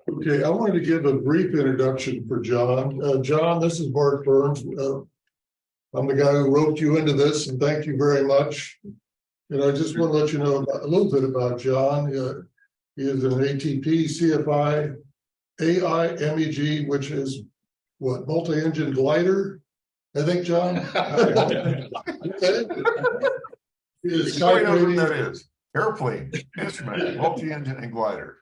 Okay, I wanted to give a brief introduction for John. John, this is Bart Burns. I'm the guy who roped you into this, and thank you very much. And I just want to let you know a little bit about John. He is an ATP CFI AIMEG, which is what, multi-engine glider? I think, John. Okay. Nobody knows what that is. Airplane, instrument, multi-engine, and glider.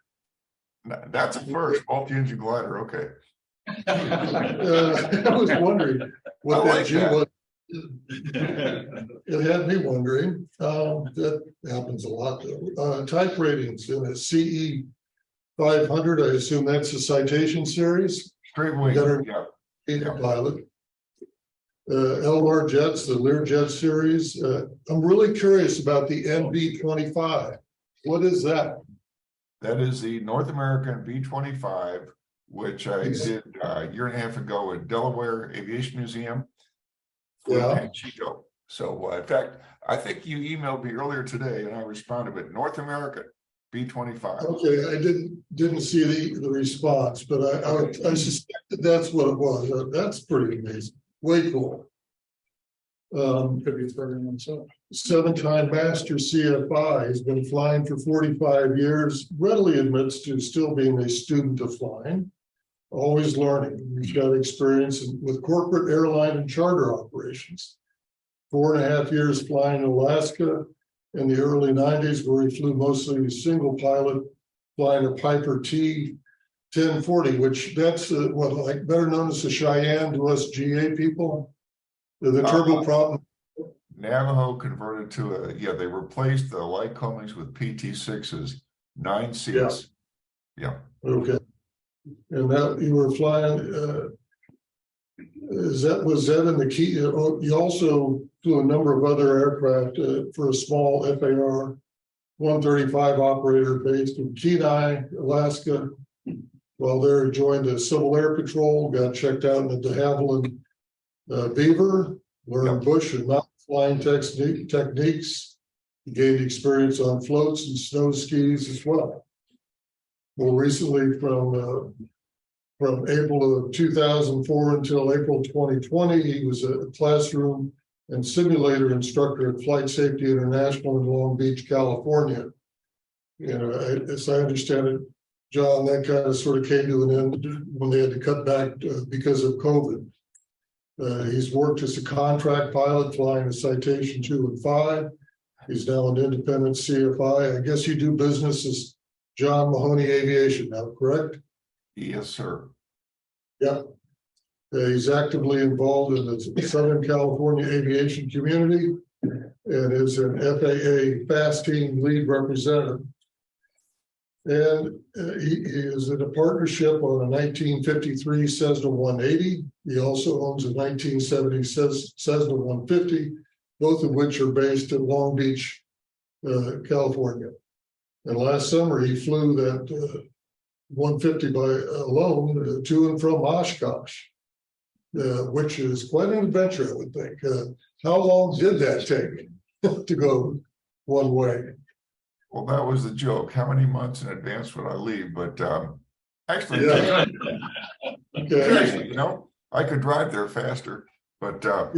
That's a first, multi-engine glider. Okay. I was wondering what that G was. It had me wondering. That happens a lot, though. Type ratings in a CE 500. I assume that's a citation series. Straight wing. Yeah. Pilot. LR jets, the Learjet series. I'm really curious about the NB25. What is that? That is the North American B-25, which I did a year and a half ago at Delaware Aviation Museum. Yeah. Chico. So, in fact, I think you emailed me earlier today, and I responded with North American B-25. Okay, I didn't see the response, but I suspected that's what it was. That's pretty amazing. Way cool. Could be myself. 7-time master CFI, has been flying for 45 years, readily admits to still being a student of flying, always learning. He's got experience with corporate airline and charter operations. 4.5 years flying in Alaska in the early 90s, where he flew mostly single pilot, flying a Piper T-1040, which that's like better known as the Cheyenne to us GA people. The turboprop. Navajo converted to they replaced the Lycomings with PT6s, 9 seats. Yeah. Okay. And that you were flying, was that in the key? You also flew a number of other aircraft for a small FAR 135 operator based in Kenai, Alaska. While there, he joined the Civil Air Patrol, got checked out in the de Havilland Beaver, learned bush and mountain flying techniques. He gained experience on floats and snow skis as well. More recently, from April of 2004 until April 2020, he was a classroom and simulator instructor at Flight Safety International in Long Beach, California. You know, as I understand it, John, that kind of sort of came to an end when they had to cut back because of COVID. He's worked as a contract pilot flying a Citation 2 and 5. He's now an independent CFI. I guess you do business as John Mahaney Aviation now, correct? Yes, sir. Yeah. He's actively involved in the Southern California aviation community and is an FAA Fast Team lead representative. And he is in a partnership on a 1953 Cessna 180. He also owns a 1970 Cessna 150, both of which are based in Long Beach, California. And last summer, he flew that 150 alone to and from Oshkosh, which is quite an adventure, I would think. How long did that take to go one way? Well, that was the joke. How many months in advance would I leave? But actually, seriously, you know, I could drive there faster. But I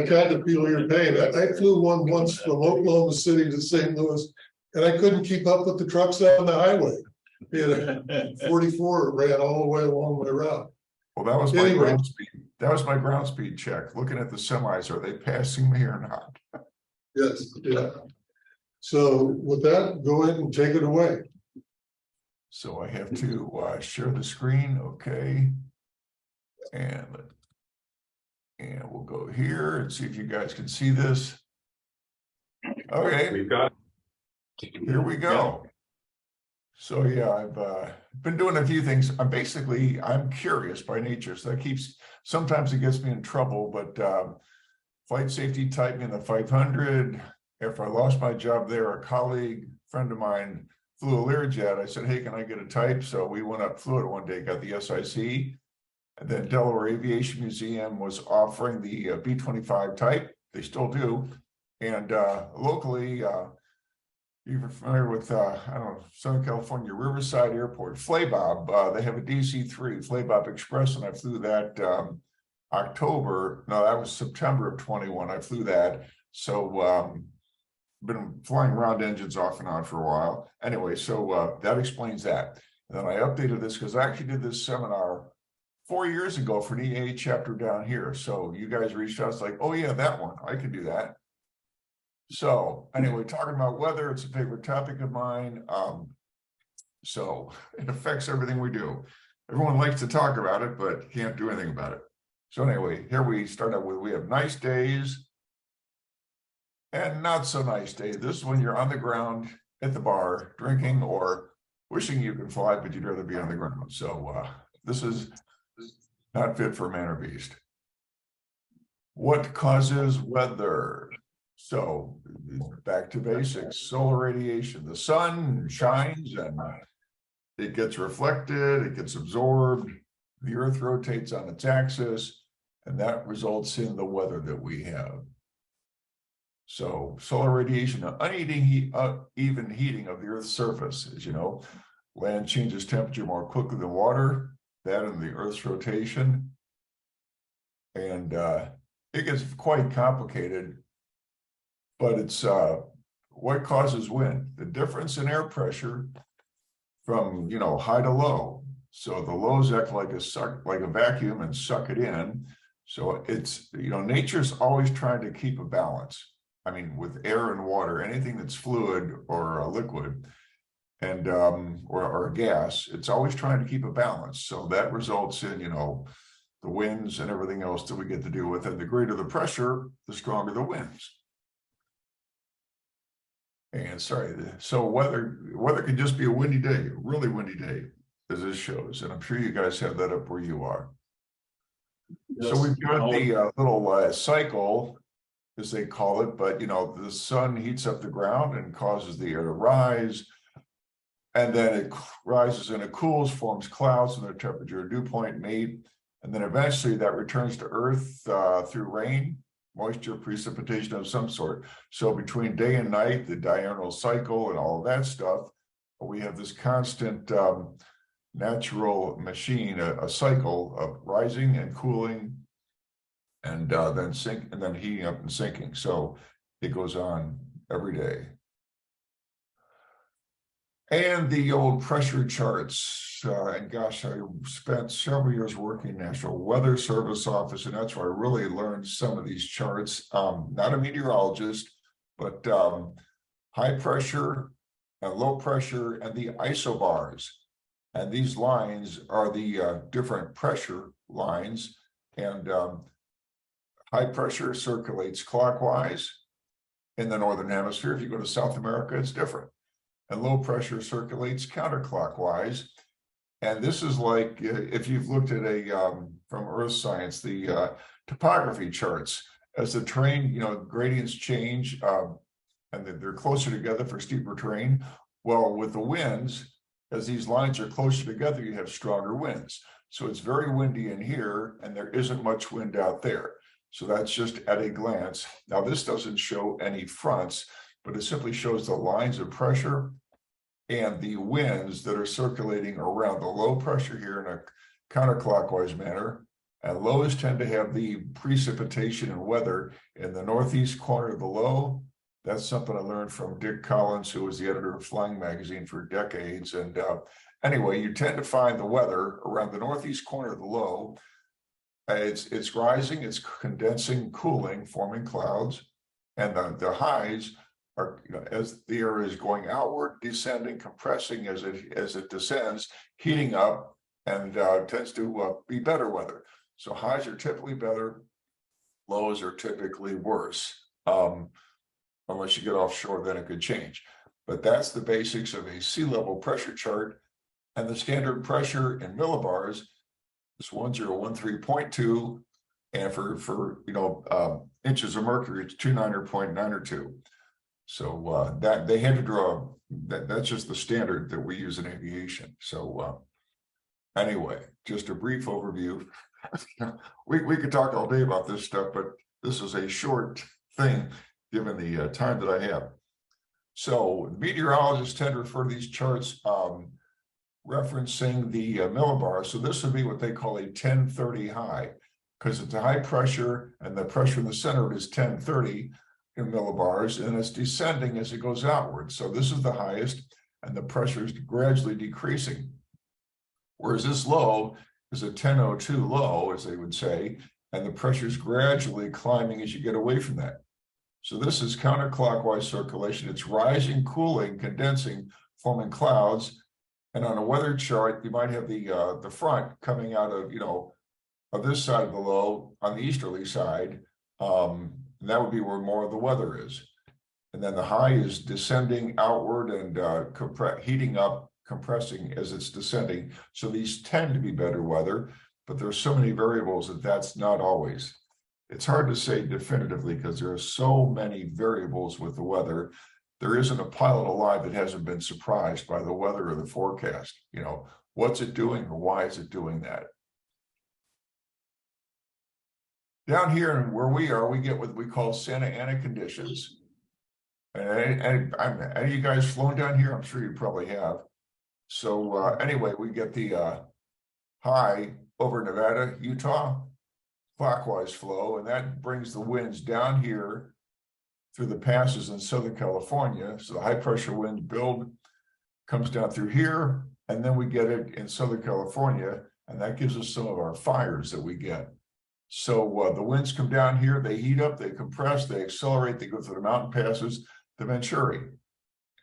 kind of feel your pain. I flew one once from Oklahoma City to St. Louis, and I couldn't keep up with the trucks on the highway. 44 ran all the way along my route. Well, that was my ground speed. That was my ground speed check. Looking at the semis, are they passing me or not? Yes. Yeah. So with that, go ahead and take it away. So I have to share the screen. Okay. And we'll go here and see if you guys can see this. Okay. We've got. Here we go. So yeah, I've been doing a few things. I'm curious by nature, so that sometimes it gets me in trouble, but flight safety typed me in the 500. After I lost my job there, a colleague, friend of mine, flew a Learjet. I said, hey, can I get a type? So we went up, flew it one day, got the SIC. And then Delaware Aviation Museum was offering the B-25 type. They still do. And locally, You're familiar with, I don't know, Southern California, Riverside Airport, Flaybob, they have a DC-3, Flaybob Express, and I flew that October, no, that was September of 21, I flew that. So been flying round engines off and on for a while. Anyway, so that explains that. And then I updated this because I actually did this seminar 4 years ago for an EAA chapter down here. So you guys reached out, it's like, oh yeah, that one, I can do that. So anyway, talking about weather, it's a favorite topic of mine. So it affects everything we do. Everyone likes to talk about it, but can't do anything about it. So anyway, here we start out with, we have nice days and not so nice days. This is when you're on the ground at the bar drinking or wishing you could fly, but you'd rather be on the ground. So this is not fit for man or beast. What causes weather? So back to basics, solar radiation. The sun shines and it gets reflected, it gets absorbed, the earth rotates on its axis, and that results in the weather that we have. So solar radiation, uneven heating of the earth's surface. As you know, land changes temperature more quickly than water, that and the earth's rotation. And it gets quite complicated. But it's what causes wind? The difference in air pressure from high to low. So the lows act like a vacuum and suck it in. So it's nature's always trying to keep a balance. I mean, with air and water, anything that's fluid or a liquid, and or a gas, it's always trying to keep a balance. So that results in the winds and everything else that we get to deal with. And the greater the pressure, the stronger the winds. And so weather can just be a windy day, a really windy day, as this shows. And I'm sure you guys have that up where you are. Yes. So we've got the little cycle, as they call it, but the sun heats up the ground and causes the air to rise. And then it rises and it cools, forms clouds, and their temperature dew point meet. And then eventually that returns to Earth through rain, moisture, precipitation of some sort. So between day and night, the diurnal cycle and all of that stuff, we have this constant natural machine, a cycle of rising and cooling, and then heating up and sinking. So it goes on every day. And the old pressure charts, and gosh, I spent several years working in National Weather Service office, and that's where I really learned some of these charts. Not a meteorologist, but high pressure and low pressure and the isobars. And these lines are the different pressure lines, and high pressure circulates clockwise in the Northern Hemisphere. If you go to South America, it's different. And low pressure circulates counterclockwise. And this is like, if you've looked at from earth science, the topography charts, as the terrain, gradients change, and they're closer together for steeper terrain. Well, with the winds, as these lines are closer together, you have stronger winds. So it's very windy in here, and there isn't much wind out there. So that's just at a glance. Now, this doesn't show any fronts, but it simply shows the lines of pressure and the winds that are circulating around the low pressure here in a counterclockwise manner. And lows tend to have the precipitation and weather in the northeast corner of the low. That's something I learned from Dick Collins, who was the editor of Flying Magazine for decades. And anyway, you tend to find the weather around the northeast corner of the low. It's rising, it's condensing, cooling, forming clouds, and the highs are, as the air is going outward, descending, compressing as it descends, heating up, and tends to be better weather. So highs are typically better, lows are typically worse. Unless you get offshore, then it could change. But that's the basics of a sea level pressure chart. And the standard pressure in millibars is 1013.2, and for inches of mercury, it's 29.902. So that they had to draw that's just the standard that we use in aviation. So anyway, just a brief overview. we could talk all day about this stuff, but this is a short thing given the time that I have. So meteorologists tend to refer to these charts referencing the millibars. So this would be what they call a 1030 high, because it's a high pressure and the pressure in the center is 1030 in millibars, and it's descending as it goes outward. So this is the highest, and the pressure is gradually decreasing. Whereas this low is a 1002 low, as they would say, and the pressure is gradually climbing as you get away from that. So this is counterclockwise circulation. It's rising, cooling, condensing, forming clouds. And on a weather chart, you might have the front coming out of, of this side of the low on the easterly side. And that would be where more of the weather is. And then the high is descending outward and heating up, compressing as it's descending. So these tend to be better weather, but there's so many variables that that's not always. It's hard to say definitively because there are so many variables with the weather. There isn't a pilot alive that hasn't been surprised by the weather or the forecast. What's it doing or why is it doing that? Down here and where we are, we get what we call Santa Ana conditions. And have you guys flown down here? I'm sure you probably have. So anyway, we get the high over Nevada, Utah, clockwise flow, and that brings the winds down here through the passes in Southern California. So the high pressure wind comes down through here, and then we get it in Southern California, and that gives us some of our fires that we get. So the winds come down here, they heat up, they compress, they accelerate, they go through the mountain passes to Venturi,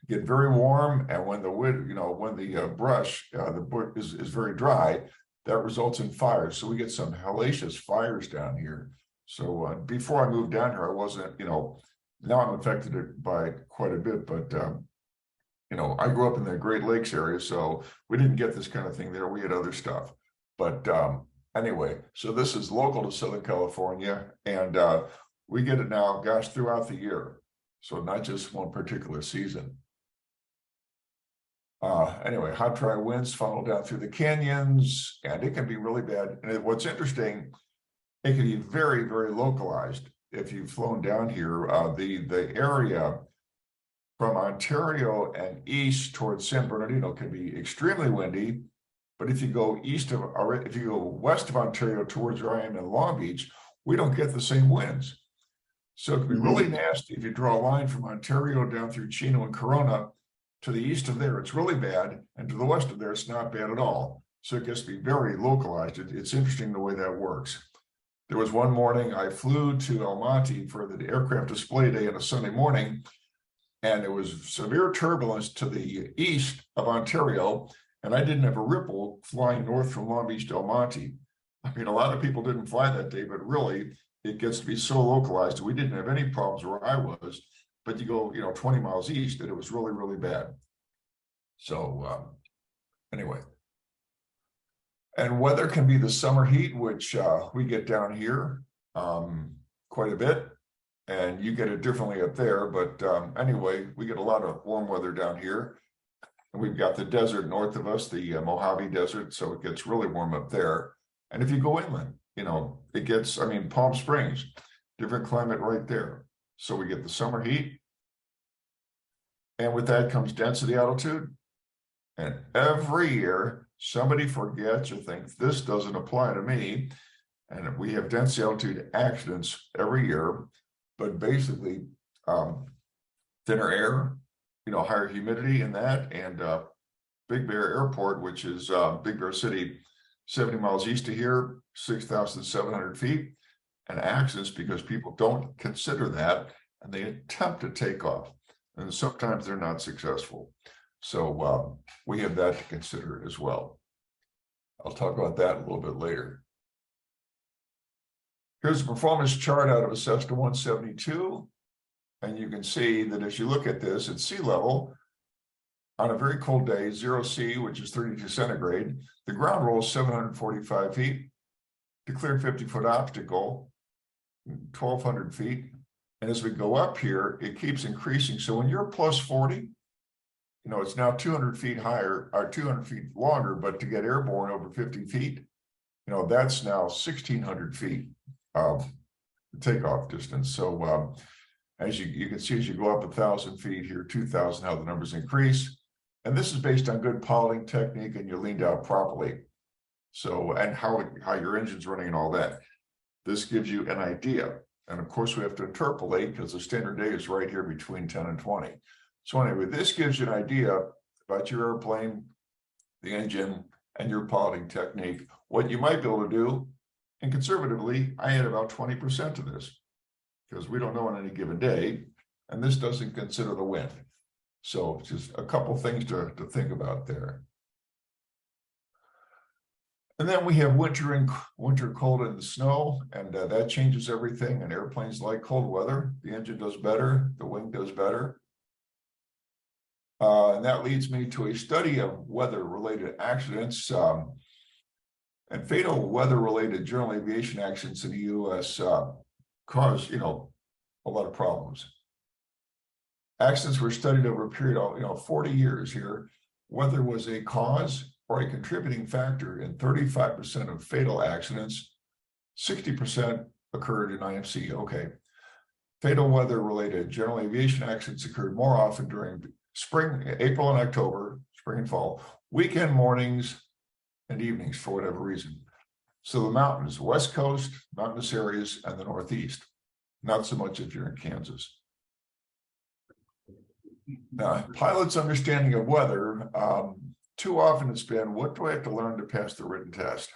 get very warm, and when the wind, when the brush, the bush is very dry, that results in fires. So we get some hellacious fires down here. So before I moved down here, I wasn't, now I'm affected by quite a bit, but I grew up in the Great Lakes area, so we didn't get this kind of thing there. We had other stuff, but anyway, so this is local to Southern California, and we get it now, gosh, throughout the year. So not just one particular season. Anyway, hot, dry winds funnel down through the canyons, and it can be really bad. And what's interesting, it can be very, very localized. If you've flown down here, the area from Ontario and east towards San Bernardino can be extremely windy. But if you go west of Ontario towards where I am in Long Beach, we don't get the same winds. So it can be really nasty if you draw a line from Ontario down through Chino and Corona to the east of there, it's really bad. And to the west of there, it's not bad at all. So it gets to be very localized. It's interesting the way that works. There was one morning I flew to El Monte for the aircraft display day on a Sunday morning, and it was severe turbulence to the east of Ontario, and I didn't have a ripple flying north from Long Beach to El Monte. I mean, a lot of people didn't fly that day, but really, it gets to be so localized. We didn't have any problems where I was, but you go, 20 miles east, and it was really, really bad. So anyway. And weather can be the summer heat, which we get down here quite a bit, and you get it differently up there. But anyway, we get a lot of warm weather down here. And we've got the desert north of us, the Mojave Desert, so it gets really warm up there. And if you go inland, it gets, Palm Springs, different climate right there. So we get the summer heat. And with that comes density altitude. And every year, somebody forgets or thinks this doesn't apply to me. And we have density altitude accidents every year, but basically thinner air, higher humidity in that, and Big Bear Airport, which is Big Bear City, 70 miles east of here, 6,700 feet, and accidents because people don't consider that and they attempt to take off. And sometimes they're not successful. So we have that to consider as well. I'll talk about that a little bit later. Here's a performance chart out of a Cessna 172. And you can see that as you look at this at sea level, on a very cold day, 0C, which is 32 centigrade, the ground roll is 745 feet, declared 50-foot obstacle, 1,200 feet. And as we go up here, it keeps increasing. So when you're plus 40, it's now 200 feet higher or 200 feet longer, but to get airborne over 50 feet, that's now 1,600 feet of takeoff distance. So As you can see, as you go up 1,000 feet here, 2,000, how the numbers increase. And this is based on good piloting technique and you're leaned out properly. So, and how your engine's running and all that. This gives you an idea. And of course, we have to interpolate because the standard day is right here between 10 and 20. So anyway, this gives you an idea about your airplane, the engine, and your piloting technique, what you might be able to do. And conservatively, I had about 20% of this because we don't know on any given day. And this doesn't consider the wind. So just a couple things to think about there. And then we have winter cold and the snow, and that changes everything. And airplanes like cold weather. The engine does better, the wing does better. And that leads me to a study of weather-related accidents and fatal weather-related general aviation accidents in the U.S. Cause, a lot of problems. Accidents were studied over a period of, 40 years here. Weather was a cause or a contributing factor in 35% of fatal accidents. 60% occurred in IMC. Okay. Fatal weather-related general aviation accidents occurred more often during spring, April and October, spring and fall, weekend mornings and evenings for whatever reason. So the mountains, West Coast, mountainous areas, and the Northeast. Not so much if you're in Kansas. Now, pilots' understanding of weather, too often it's been, what do I have to learn to pass the written test?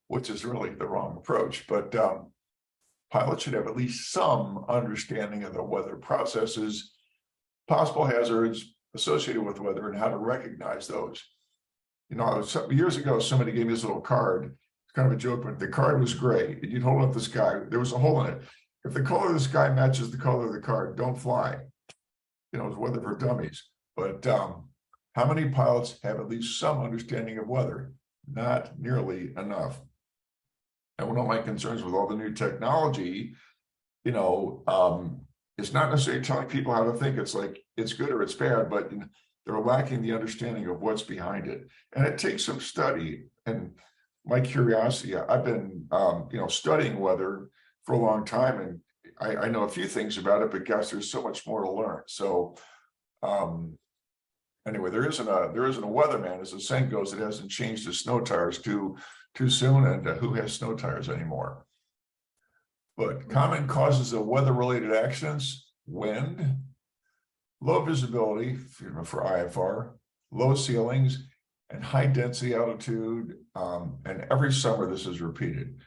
Which is really the wrong approach. But pilots should have at least some understanding of the weather processes, possible hazards associated with weather, and how to recognize those. Years ago, somebody gave me this little card. It's kind of a joke, but the card was gray. And you'd hold up the sky. There was a hole in it. If the color of the sky matches the color of the card, don't fly. It's weather for dummies. But how many pilots have at least some understanding of weather? Not nearly enough. And one of my concerns with all the new technology, it's not necessarily telling people how to think. It's like it's good or it's bad, but they're lacking the understanding of what's behind it. And it takes some study. And my curiosity, I've been, studying weather for a long time, and I know a few things about it, but gosh, there's so much more to learn. So anyway, there isn't a weatherman, as the saying goes, that hasn't changed his snow tires too soon, and who has snow tires anymore? But common causes of weather-related accidents: wind, low visibility for IFR, low ceilings, and high density altitude. And every summer this is repeated.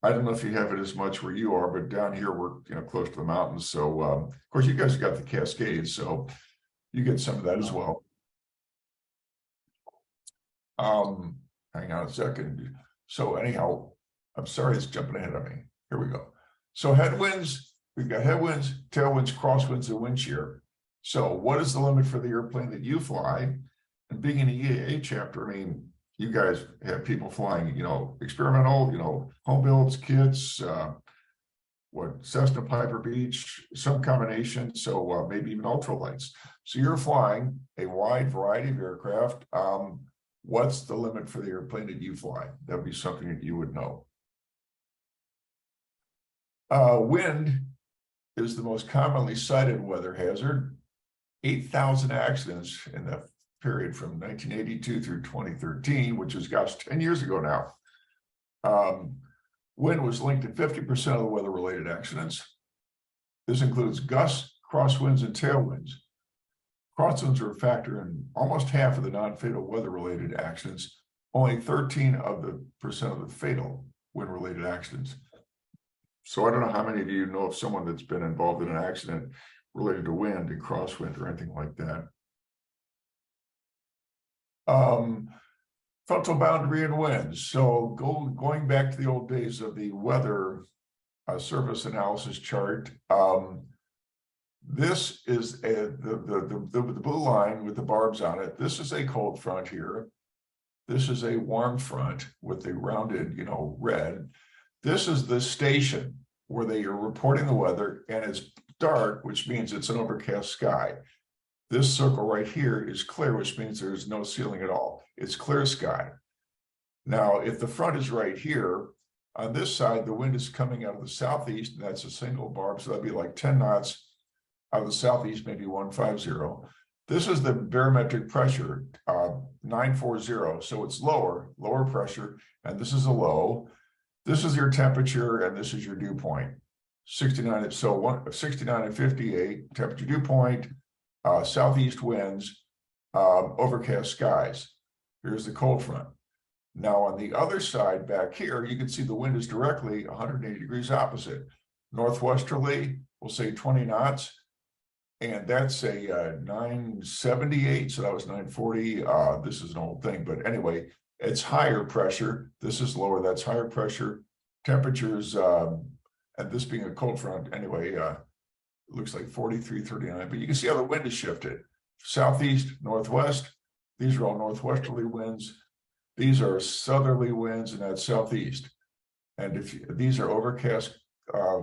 I don't know if you have it as much where you are, but down here we're close to the mountains. So of course you guys got the Cascades, so you get some of that as well. Hang on a second. So anyhow, I'm sorry, it's jumping ahead of me. Here we go. So headwinds, we've got headwinds, tailwinds, crosswinds, and wind shear. So what is the limit for the airplane that you fly? And being in the EAA chapter, I mean, you guys have people flying, experimental, home builds, kits, Cessna, Piper Beach, some combination. So maybe even ultralights. So you're flying a wide variety of aircraft. What's the limit for the airplane that you fly? That would be something that you would know. Wind is the most commonly cited weather hazard. 8,000 accidents in the period from 1982 through 2013, which is, 10 years ago now. Wind was linked to 50% of the weather-related accidents. This includes gusts, crosswinds, and tailwinds. Crosswinds are a factor in almost half of the non-fatal weather-related accidents, only 13% of the fatal wind-related accidents. So I don't know how many of you know of someone that's been involved in an accident related to wind and crosswind or anything like that. Frontal boundary and winds. So going back to the old days of the weather surface analysis chart, this is the blue line with the barbs on it. This is a cold front here. This is a warm front with the rounded, red. This is the station where they are reporting the weather, and it's dark, which means it's an overcast sky. This circle right here is clear, which means there's no ceiling at all. It's clear sky. Now, if the front is right here, on this side, the wind is coming out of the southeast, and that's a single barb, so that'd be like 10 knots Out of the southeast, maybe 150. This is the barometric pressure, 940. So it's lower pressure, and this is a low. This is your temperature, and this is your dew point. 69. So 69 and 58 temperature dew point, southeast winds, overcast skies. Here's the cold front. Now on the other side back here, you can see the wind is directly 180 degrees opposite. Northwesterly, we'll say 20 knots. And that's a 978, so that was 940. This is an old thing, but anyway, it's higher pressure. This is lower, that's higher pressure. Temperatures, and this being a cold front, anyway, it looks like 43, 39, but you can see how the wind is shifted. Southeast, northwest, these are all northwesterly winds. These are southerly winds, and that's southeast. And these are overcast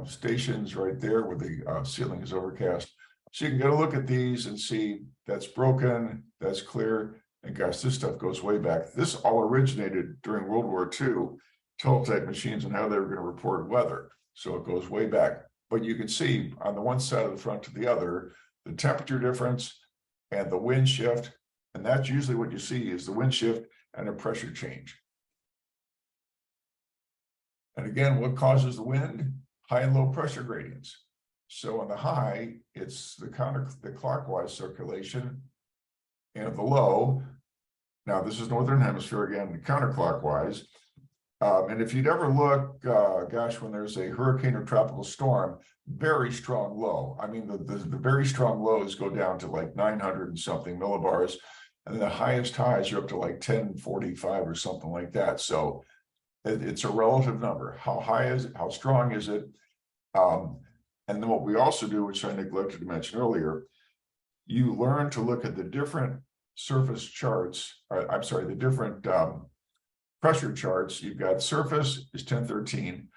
stations right there where the ceiling is overcast. So you can get a look at these and see that's broken, that's clear. And gosh, this stuff goes way back. This all originated during World War II, teletype machines and how they were going to report weather. So it goes way back. But you can see on the one side of the front to the other, the temperature difference and the wind shift. And that's usually what you see is the wind shift and a pressure change. And again, what causes the wind? High and low pressure gradients. So on the high, it's the clockwise circulation, and the low, now this is northern hemisphere again, counterclockwise. And if you'd ever look, gosh, when there's a hurricane or tropical storm, very strong low. I mean, the very strong lows go down to like 900 and something millibars, and the highest highs are up to like 1045 or something like that. So it's a relative number. How high is it? How strong is it? And then what we also do, which I neglected to mention earlier, you learn to look at the different surface charts, the different pressure charts. You've got surface is 1013,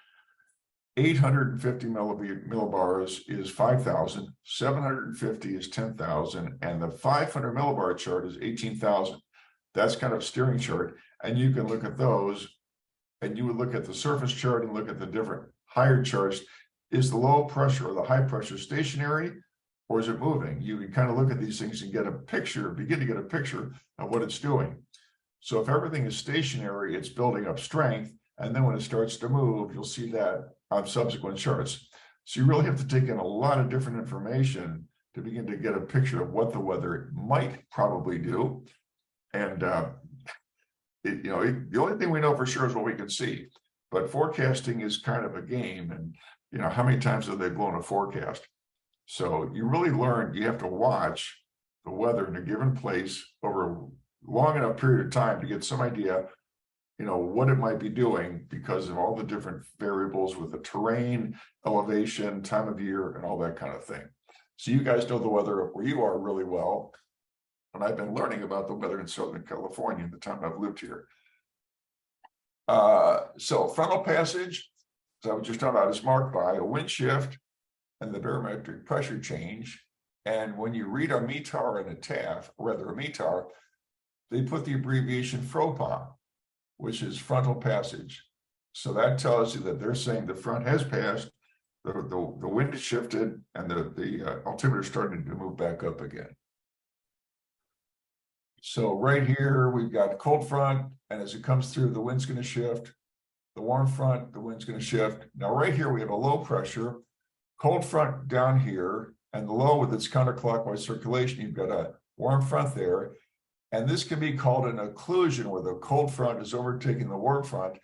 850 millibars is 5,000, 750 is 10,000, and the 500 millibar chart is 18,000. That's kind of steering chart. And you can look at those, and you would look at the surface chart and look at the different higher charts. Is the low pressure or the high pressure stationary, or is it moving? You can kind of look at these things and get a picture, begin to get a picture of what it's doing. So if everything is stationary, it's building up strength. And then when it starts to move, you'll see that on subsequent charts. So you really have to take in a lot of different information to begin to get a picture of what the weather might probably do. And the only thing we know for sure is what we can see. But forecasting is kind of a game. And how many times have they blown a forecast? So you really learn, you have to watch the weather in a given place over a long enough period of time to get some idea, what it might be doing because of all the different variables with the terrain, elevation, time of year, and all that kind of thing. So you guys know the weather where you are really well. And I've been learning about the weather in Southern California in the time I've lived here. So frontal passage, as I was just talking about, is marked by a wind shift and the barometric pressure change. And when you read a METAR and a TAF, or rather a METAR, they put the abbreviation FROPA, which is frontal passage. So that tells you that they're saying the front has passed, the wind has shifted, and the altimeter is starting to move back up again. So right here, we've got cold front, and as it comes through, the wind's going to shift. The warm front, the wind's going to shift. Now, right here, we have a low pressure, cold front down here, and the low with its counterclockwise circulation. You've got a warm front there. And this can be called an occlusion, where the cold front is overtaking the warm front.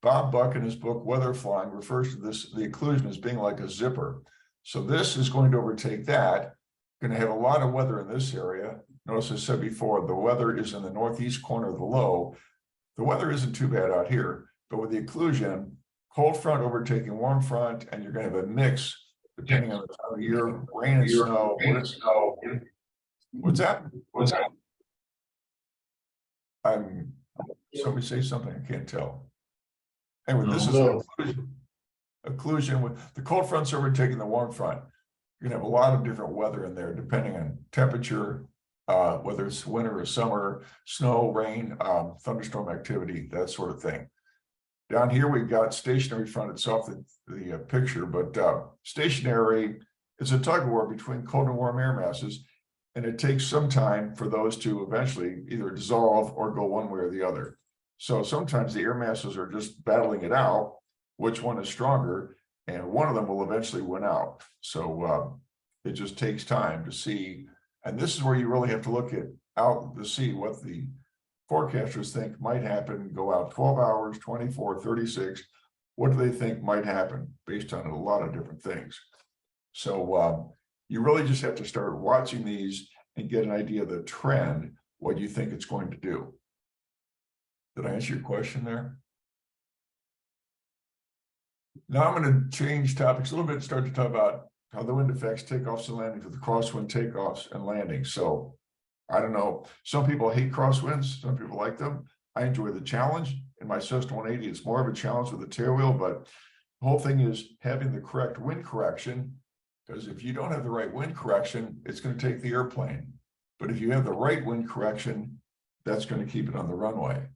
Bob Buck, in his book, Weather Flying, refers to the occlusion as being like a zipper. So this is going to overtake that. Going to have a lot of weather in this area. Notice I said before, the weather is in the northeast corner of the low. The weather isn't too bad out here. But with the occlusion, cold front overtaking warm front, and you're going to have a mix depending on the time of year, rain and snow. What's that? Somebody say something, I can't tell. Anyway, this is an occlusion with the cold front's overtaking the warm front. You're gonna have a lot of different weather in there depending on temperature, whether it's winter or summer, snow, rain, thunderstorm activity, that sort of thing. Down here, we've got stationary front. It's off the picture, but stationary it's a tug of war between cold and warm air masses, and it takes some time for those to eventually either dissolve or go one way or the other. So sometimes the air masses are just battling it out, which one is stronger, and one of them will eventually win out. So it just takes time to see, and this is where you really have to look at out to see what the forecasters think might happen, go out 12 hours, 24, 36. What do they think might happen based on a lot of different things? So you really just have to start watching these and get an idea of the trend, what you think it's going to do. Did I answer your question there? Now I'm going to change topics a little bit and start to talk about how the wind affects takeoffs and landings with the crosswind takeoffs and landings. So I don't know, some people hate crosswinds, some people like them. I enjoy the challenge. In my Cessna 180, it's more of a challenge with the tailwheel, but the whole thing is having the correct wind correction, because if you don't have the right wind correction, it's going to take the airplane. But if you have the right wind correction, that's going to keep it on the runway.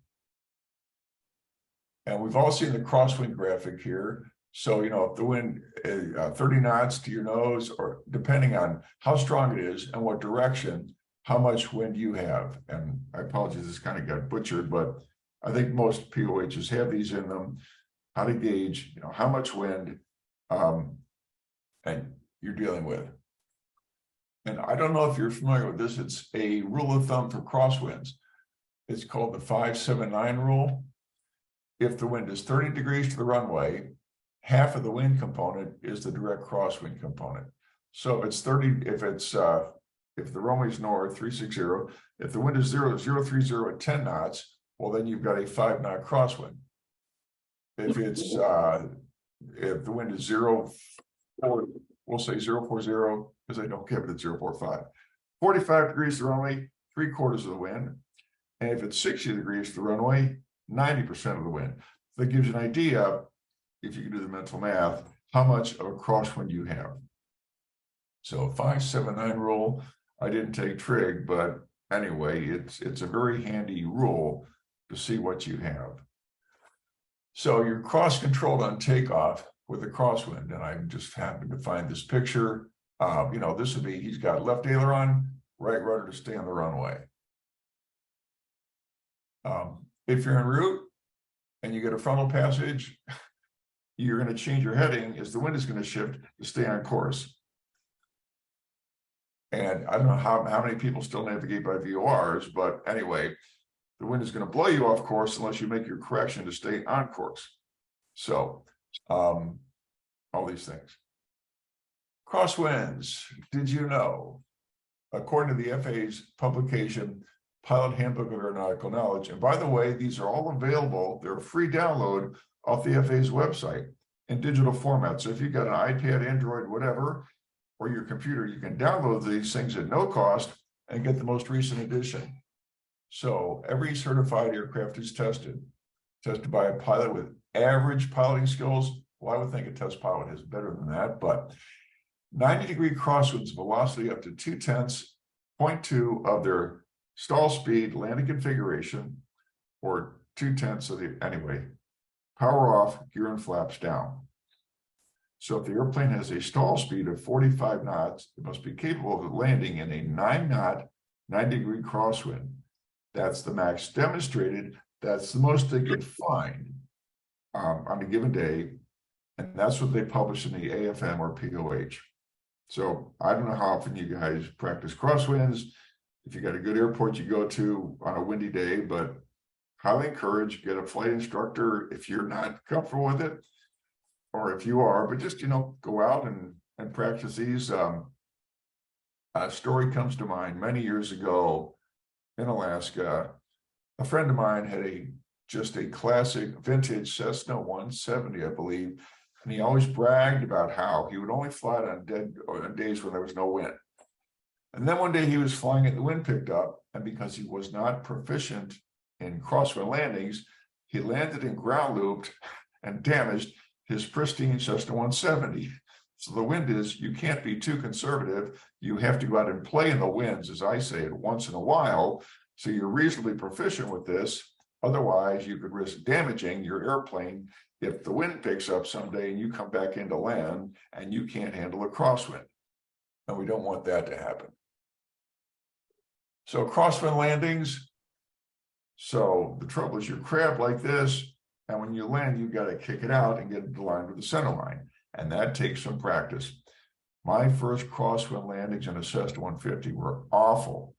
And we've all seen the crosswind graphic here. So, you know, if the wind is 30 knots to your nose, or depending on how strong it is and what direction, how much wind you have. And I apologize, this kind of got butchered, but I think most POHs have these in them, how to gauge, you know, how much wind and you're dealing with. And I don't know if you're familiar with this, it's a rule of thumb for crosswinds. It's called the 5-7-9 rule. If the wind is 30 degrees to the runway, half of the wind component is the direct crosswind component. So if it's 30, if the runway is north 360, if the wind is 030 at 10 knots, well, then you've got a 5-knot crosswind. If it's if the wind is 0, we'll say 040, because I don't give it at 045. 45 degrees to the runway, 3/4 of the wind. And if it's 60 degrees to the runway, 90% of the wind. That gives you an idea, if you can do the mental math, how much of a crosswind you have. So 5-7-9 rule, I didn't take trig, but anyway, it's a very handy rule to see what you have. So you're cross controlled on takeoff with a crosswind, and I just happened to find this picture. You know, this would be, he's got left aileron, right rudder to stay on the runway. If you're en route and you get a frontal passage, you're going to change your heading as the wind is going to shift to stay on course. And I don't know how many people still navigate by VORs, but anyway, the wind is going to blow you off course unless you make your correction to stay on course. So all these things. Crosswinds, did you know? According to the FAA's publication, Pilot Handbook of Aeronautical Knowledge, and by the way, these are all available. They're a free download off the FAA's website in digital format. So if you've got an iPad, Android, whatever, or your computer, you can download these things at no cost and get the most recent edition. So every certified aircraft is tested by a pilot with average piloting skills. Well, I would think a test pilot is better than that, but 90-degree crosswinds, velocity up to 0.2 of their stall speed, landing configuration, or 0.2 of the, anyway, power off, gear and flaps down. So if the airplane has a stall speed of 45 knots, it must be capable of landing in a 9-knot, 90-degree crosswind. That's the max demonstrated. That's the most they could find on a given day. And that's what they publish in the AFM or POH. So I don't know how often you guys practice crosswinds, if you got a good airport you go to on a windy day, but highly encourage, get a flight instructor if you're not comfortable with it, or if you are, but just, you know, go out and practice these. A story comes to mind many years ago in Alaska. A friend of mine had just a classic vintage Cessna 170, I believe. And he always bragged about how he would only fly it on days when there was no wind. And then one day he was flying it, the wind picked up, and because he was not proficient in crosswind landings, he landed and ground looped and damaged his pristine Cessna 170. So the wind is, you can't be too conservative. You have to go out and play in the winds, as I say it, once in a while. So you're reasonably proficient with this. Otherwise, you could risk damaging your airplane if the wind picks up someday and you come back into land and you can't handle a crosswind. and we don't want that to happen. So crosswind landings. So the trouble is you crab like this, and when you land, you've got to kick it out and get it aligned with the center line. And that takes some practice. My first crosswind landings in a Cessna 150 were awful.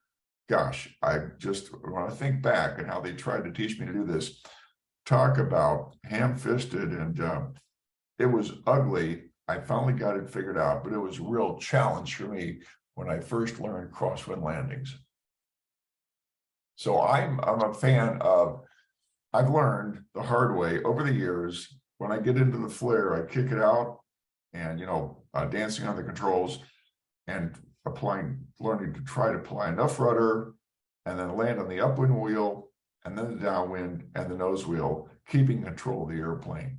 Gosh, when I think back and how they tried to teach me to do this, talk about ham-fisted, and it was ugly. I finally got it figured out, but it was a real challenge for me when I first learned crosswind landings. So I'm a fan of, I've learned the hard way over the years, when I get into the flare, I kick it out and, dancing on the controls and learning to try to apply enough rudder and then land on the upwind wheel and then the downwind and the nose wheel, keeping control of the airplane.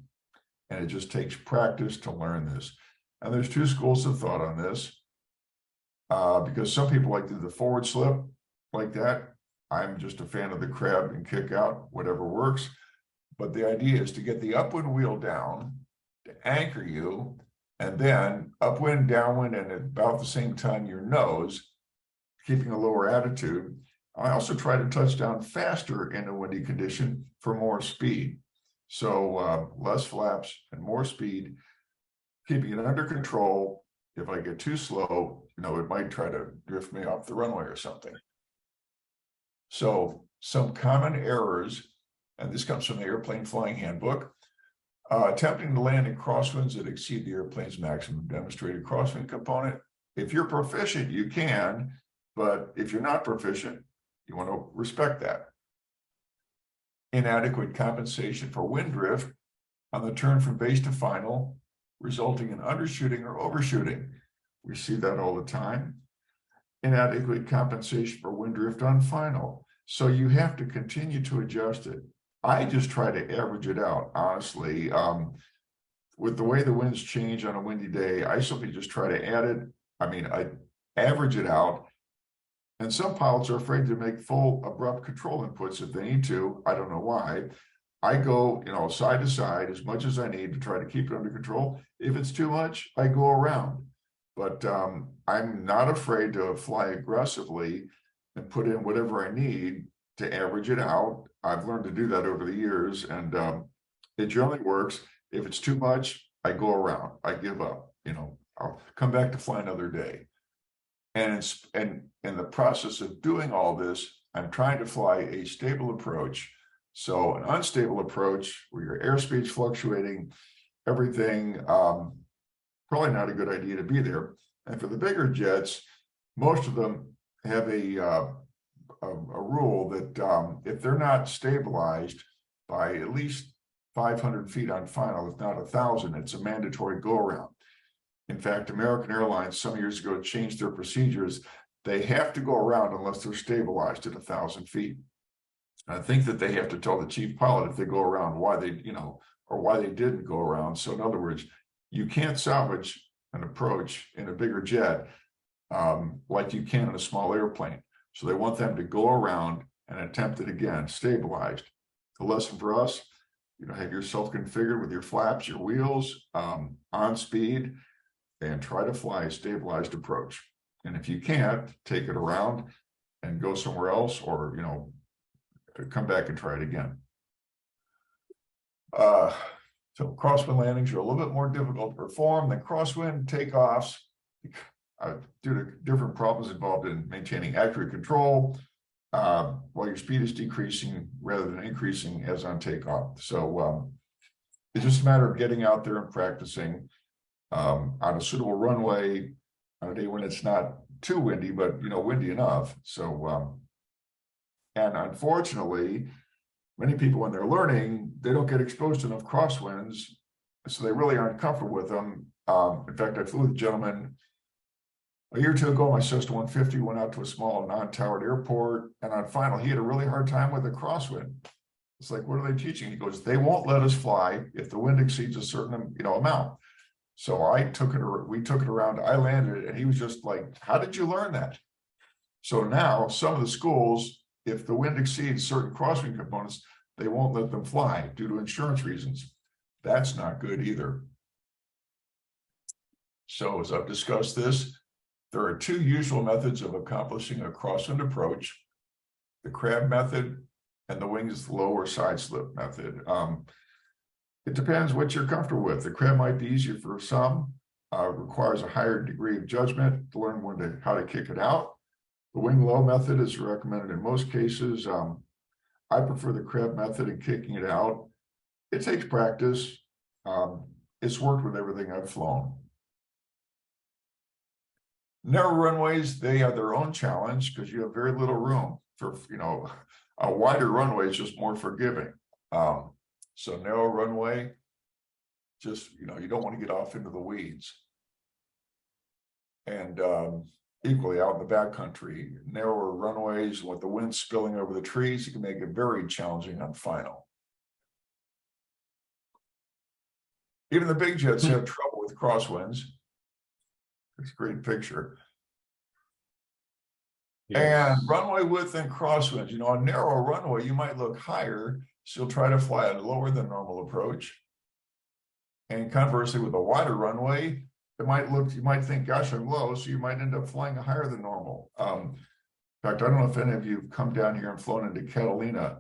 And it just takes practice to learn this. And there's two schools of thought on this, because some people like to do the forward slip like that. I'm just a fan of the crab and kick out, whatever works. But the idea is to get the upwind wheel down, to anchor you, and then upwind, downwind, and at about the same time your nose, keeping a lower attitude. I also try to touch down faster in a windy condition for more speed. So less flaps and more speed, keeping it under control. If I get too slow, it might try to drift me off the runway or something. So some common errors, and this comes from the Airplane Flying Handbook. Attempting to land in crosswinds that exceed the airplane's maximum demonstrated crosswind component. If you're proficient, you can, but if you're not proficient, you want to respect that. Inadequate compensation for wind drift on the turn from base to final, resulting in undershooting or overshooting. We see that all the time. Inadequate compensation for wind drift on final. So you have to continue to adjust it. I just try to average it out, honestly. With the way the winds change on a windy day, I simply just try to add it. I average it out. And some pilots are afraid to make full abrupt control inputs if they need to. I don't know why. I go, side to side as much as I need to try to keep it under control. If it's too much, I go around. But I'm not afraid to fly aggressively and put in whatever I need to average it out. I've learned to do that over the years, and it generally works. If it's too much, I go around. I give up. I'll come back to fly another day. And in the process of doing all this, I'm trying to fly a stable approach. So an unstable approach where your airspeed's fluctuating, everything, probably not a good idea to be there. And for the bigger jets, most of them have a rule that if they're not stabilized by at least 500 feet on final, if not 1,000, it's a mandatory go around. In fact, American Airlines some years ago changed their procedures. They have to go around unless they're stabilized at 1,000 feet. And I think that they have to tell the chief pilot if they go around why they, or why they didn't go around. So in other words, you can't salvage an approach in a bigger jet like you can in a small airplane. So they want them to go around and attempt it again, stabilized. The lesson for us, have yourself configured with your flaps, your wheels, on speed, and try to fly a stabilized approach. And if you can't, take it around and go somewhere else, or, come back and try it again. So crosswind landings are a little bit more difficult to perform than crosswind takeoffs due to different problems involved in maintaining accurate control while your speed is decreasing rather than increasing as on takeoff. So it's just a matter of getting out there and practicing on a suitable runway on a day when it's not too windy, but windy enough. So and unfortunately, many people, when they're learning, they don't get exposed to enough crosswinds, so they really aren't comfortable with them. In fact, I flew with a gentleman a year or two ago. My Cessna 150 went out to a small non-towered airport, and on final, he had a really hard time with a crosswind. It's like, what are they teaching? He goes, they won't let us fly if the wind exceeds a certain amount. So we took it around, I landed it, and he was just like, how did you learn that? So now some of the schools, if the wind exceeds certain crosswind components, they won't let them fly due to insurance reasons. That's not good either. So as I've discussed this, There are two usual methods of accomplishing a crosswind approach: the crab method and the wings low or side slip method. It depends what you're comfortable with. The crab might be easier for some, requires a higher degree of judgment to learn how to kick it out. The wing low method is recommended in most cases. I prefer the crab method in kicking it out. It takes practice. It's worked with everything I've flown. Narrow runways, they have their own challenge because you have very little room for, a wider runway is just more forgiving. So narrow runway, just, you don't want to get off into the weeds. And equally out in the backcountry, narrower runways with the wind spilling over the trees, you can make it very challenging on final. Even the big jets have trouble with crosswinds. It's a great picture. Yes. And runway width and crosswinds. On narrow runway, you might look higher, so you'll try to fly at a lower than normal approach. And conversely, with a wider runway, you might think, gosh, I'm low, so you might end up flying higher than normal. In fact, I don't know if any of you have come down here and flown into Catalina,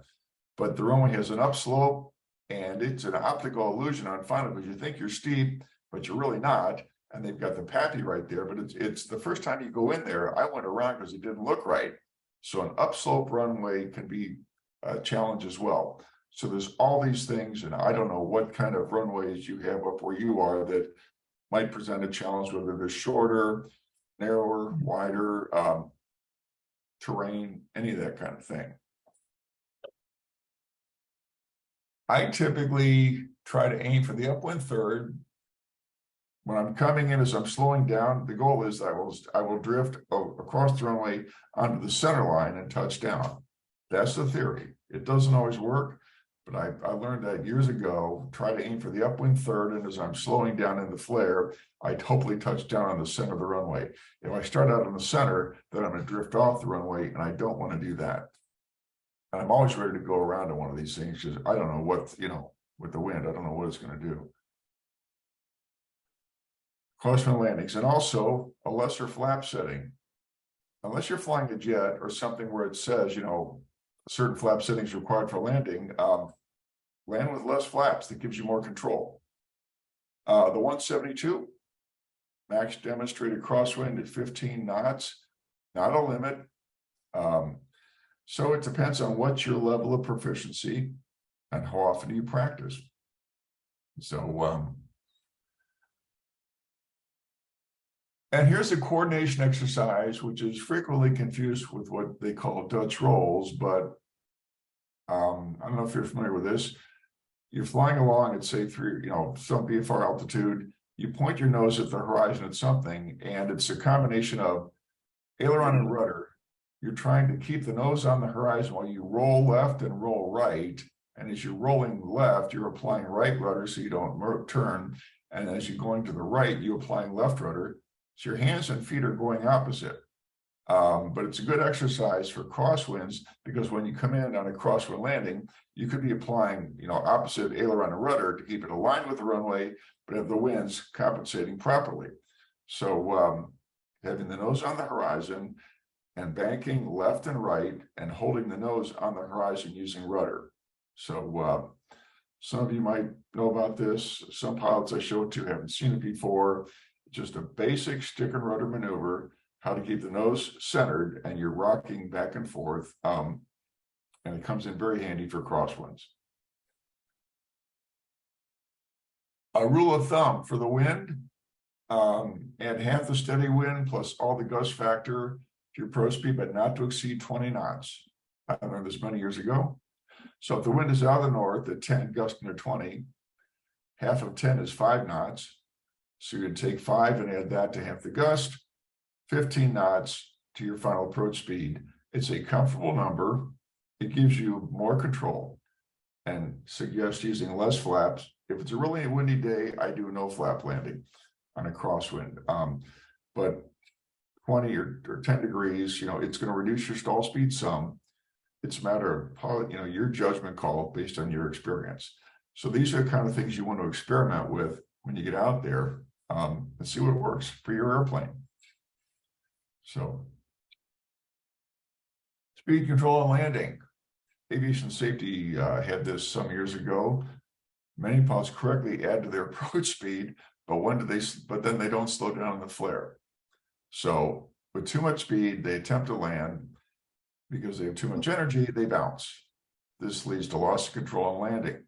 but the runway has an upslope, and it's an optical illusion on final because you think you're steep, but you're really not. And they've got the PAPI right there, but it's the first time you go in there, I went around because it didn't look right. So an upslope runway can be a challenge as well. So there's all these things, and I don't know what kind of runways you have up where you are that might present a challenge, whether they're shorter, narrower, wider, terrain, any of that kind of thing. I typically try to aim for the upwind third. When I'm coming in, as I'm slowing down, the goal is I will drift across the runway onto the center line and touch down. That's the theory. It doesn't always work, but I learned that years ago. Try to aim for the upwind third, and as I'm slowing down in the flare, I'd hopefully touch down on the center of the runway. If I start out in the center, then I'm going to drift off the runway, and I don't want to do that. And I'm always ready to go around to one of these things because I don't know what, with the wind, I don't know what it's going to do. Crosswind landings, and also a lesser flap setting. Unless you're flying a jet or something where it says, certain flap settings required for landing, land with less flaps. That gives you more control. The 172 max demonstrated crosswind at 15 knots, not a limit. So it depends on what your level of proficiency and how often you practice. So, and here's a coordination exercise, which is frequently confused with what they call Dutch rolls, but I don't know if you're familiar with this. You're flying along at, say, some VFR altitude. You point your nose at the horizon at something, and it's a combination of aileron and rudder. You're trying to keep the nose on the horizon while you roll left and roll right. And as you're rolling left, you're applying right rudder so you don't turn. And as you're going to the right, you're applying left rudder. So your hands and feet are going opposite. But it's a good exercise for crosswinds because when you come in on a crosswind landing, you could be applying, opposite aileron and rudder to keep it aligned with the runway, but have the winds compensating properly. So having the nose on the horizon and banking left and right and holding the nose on the horizon using rudder. So some of you might know about this. Some pilots I show it to haven't seen it before. Just a basic stick and rudder maneuver, how to keep the nose centered, and you're rocking back and forth. And it comes in very handy for crosswinds. A rule of thumb for the wind, add half the steady wind plus all the gust factor to your approach speed, but not to exceed 20 knots. I learned this many years ago. So if the wind is out of the north at 10, gusting to 20, half of 10 is 5 knots. So you can take 5 and add that to half the gust, 15 knots to your final approach speed. It's a comfortable number. It gives you more control and suggests using less flaps. If it's a really windy day, I do no flap landing on a crosswind. But 20 or 10 degrees, it's going to reduce your stall speed some. It's a matter of how, your judgment call based on your experience. So these are the kind of things you want to experiment with when you get out there and see what works for your airplane. So speed control and landing. Aviation safety had this some years ago. Many pilots correctly add to their approach speed, but then they don't slow down in the flare. So with too much speed, they attempt to land. Because they have too much energy, they bounce. This leads to loss of control on landing.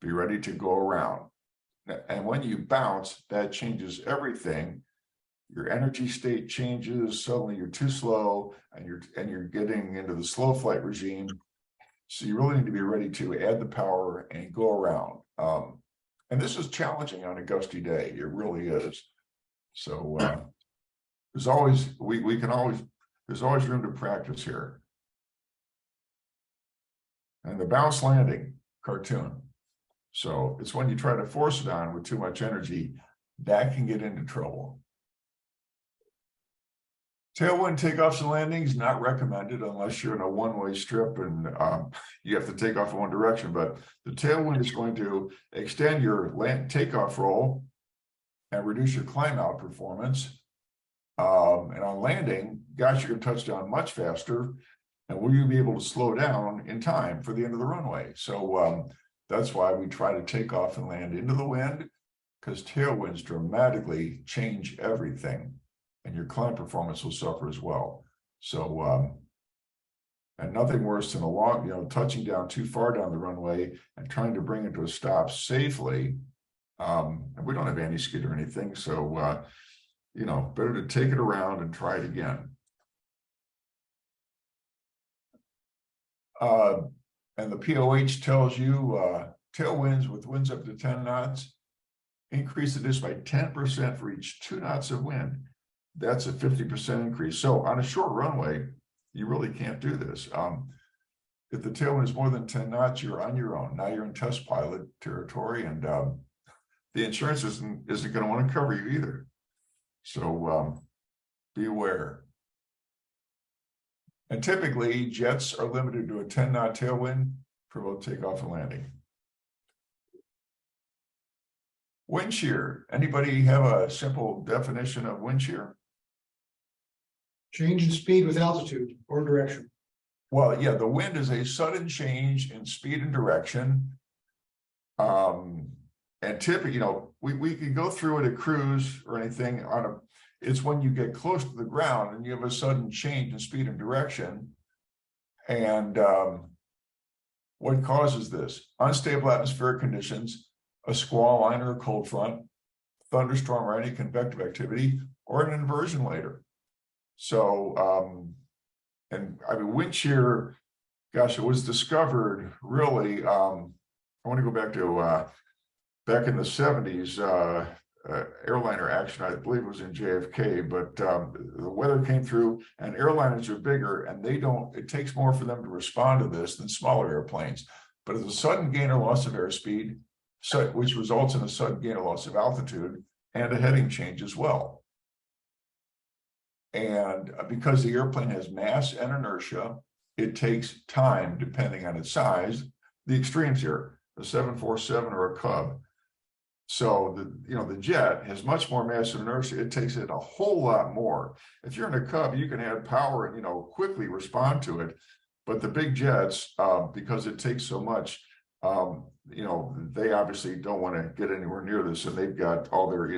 Be ready to go around. And when you bounce, that changes everything. Your energy state changes. Suddenly you're too slow, and you're getting into the slow flight regime. So you really need to be ready to add the power and go around. And this is challenging on a gusty day. It really is. So there's always there's always room to practice here. And the bounce landing cartoon. So it's when you try to force it on with too much energy, that can get into trouble. Tailwind takeoffs and landings, not recommended unless you're in a one-way strip and you have to take off in one direction. But the tailwind is going to extend your takeoff roll and reduce your climb out performance. And on landing, gosh, you're going to touch down much faster. And will you be able to slow down in time for the end of the runway? So that's why we try to take off and land into the wind, because tailwinds dramatically change everything, and your climb performance will suffer as well. So, and nothing worse than touching down too far down the runway and trying to bring it to a stop safely. And we don't have anti-skid or anything, so better to take it around and try it again. And the POH tells you tailwinds with winds up to 10 knots, increase the distance by 10% for each 2 knots of wind. That's a 50% increase. So on a short runway, you really can't do this. If the tailwind is more than 10 knots, you're on your own. Now you're in test pilot territory, and the insurance isn't going to want to cover you either. So beware. And typically, jets are limited to a 10-knot tailwind for both takeoff and landing. Wind shear. Anybody have a simple definition of wind shear? Change in speed with altitude or direction. Well, yeah, the wind is a sudden change in speed and direction. And typically, we can go through it at cruise or anything it's when you get close to the ground and you have a sudden change in speed and direction. And what causes this? Unstable atmospheric conditions, a squall line or a cold front, thunderstorm or any convective activity, or an inversion later. So, wind shear, gosh, it was discovered really, I want to go back to back in the 70s, airliner action, I believe it was in JFK, but the weather came through, and airliners are bigger, and it takes more for them to respond to this than smaller airplanes. But it's a sudden gain or loss of airspeed, which results in a sudden gain or loss of altitude and a heading change as well. And because the airplane has mass and inertia, it takes time, depending on its size. The extremes here, a 747 or a Cub. So the jet has much more mass and inertia. It takes it a whole lot more. If you're in a Cub, you can add power and quickly respond to it. But the big jets, because it takes so much, they obviously don't want to get anywhere near this, and they've got all their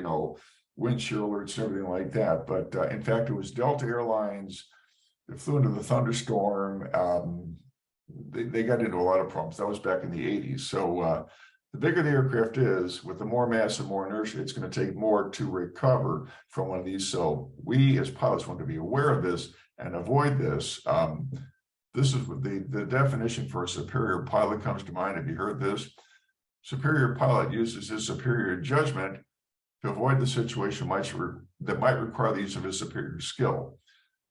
wind shear alerts and everything like that. But in fact, it was Delta Airlines that flew into the thunderstorm. They got into a lot of problems. That was back in the 80s. So the bigger the aircraft is, with the more mass and more inertia, it's going to take more to recover from one of these. So we as pilots want to be aware of this and avoid this. This is what the definition for a superior pilot comes to mind. Have you heard this? Superior pilot uses his superior judgment to avoid the situation that might require the use of his superior skill.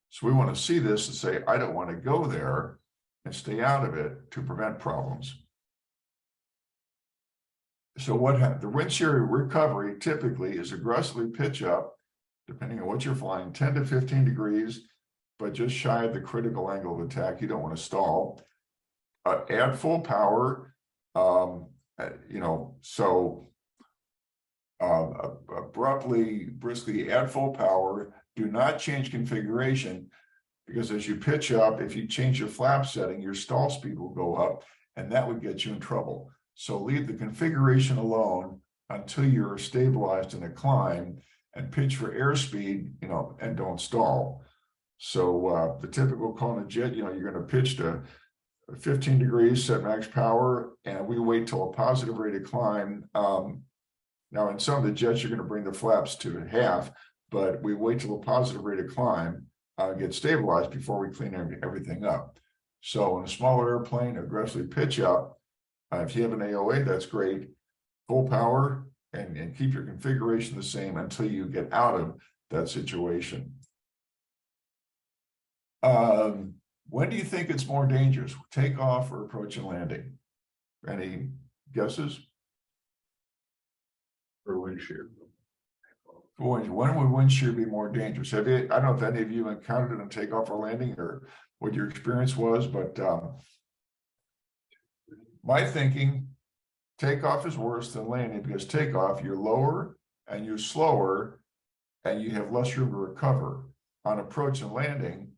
So we want to see this and say, I don't want to go there, and stay out of it to prevent problems. So what happens? The wind shear recovery typically is aggressively pitch up, depending on what you're flying, 10 to 15 degrees, but just shy of the critical angle of attack. You don't want to stall. Add full power, abruptly, briskly add full power, do not change configuration, because as you pitch up, if you change your flap setting, your stall speed will go up, and that would get you in trouble. So leave the configuration alone until you're stabilized in a climb, and pitch for airspeed, and don't stall. So the typical Kona jet, you're going to pitch to 15 degrees, set max power, and we wait till a positive rate of climb. Now, in some of the jets, you're going to bring the flaps to half, but we wait till a positive rate of climb get stabilized before we clean everything up. So in a smaller airplane, aggressively pitch up. If you have an AOA, that's great. Full power and keep your configuration the same until you get out of that situation. When do you think it's more dangerous, takeoff or approach and landing? Any guesses? For wind shear. When would wind shear be more dangerous? I don't know if any of you encountered it on takeoff or landing, or what your experience was, but my thinking, takeoff is worse than landing, because takeoff, you're lower and you're slower and you have less room to recover. On approach and landing,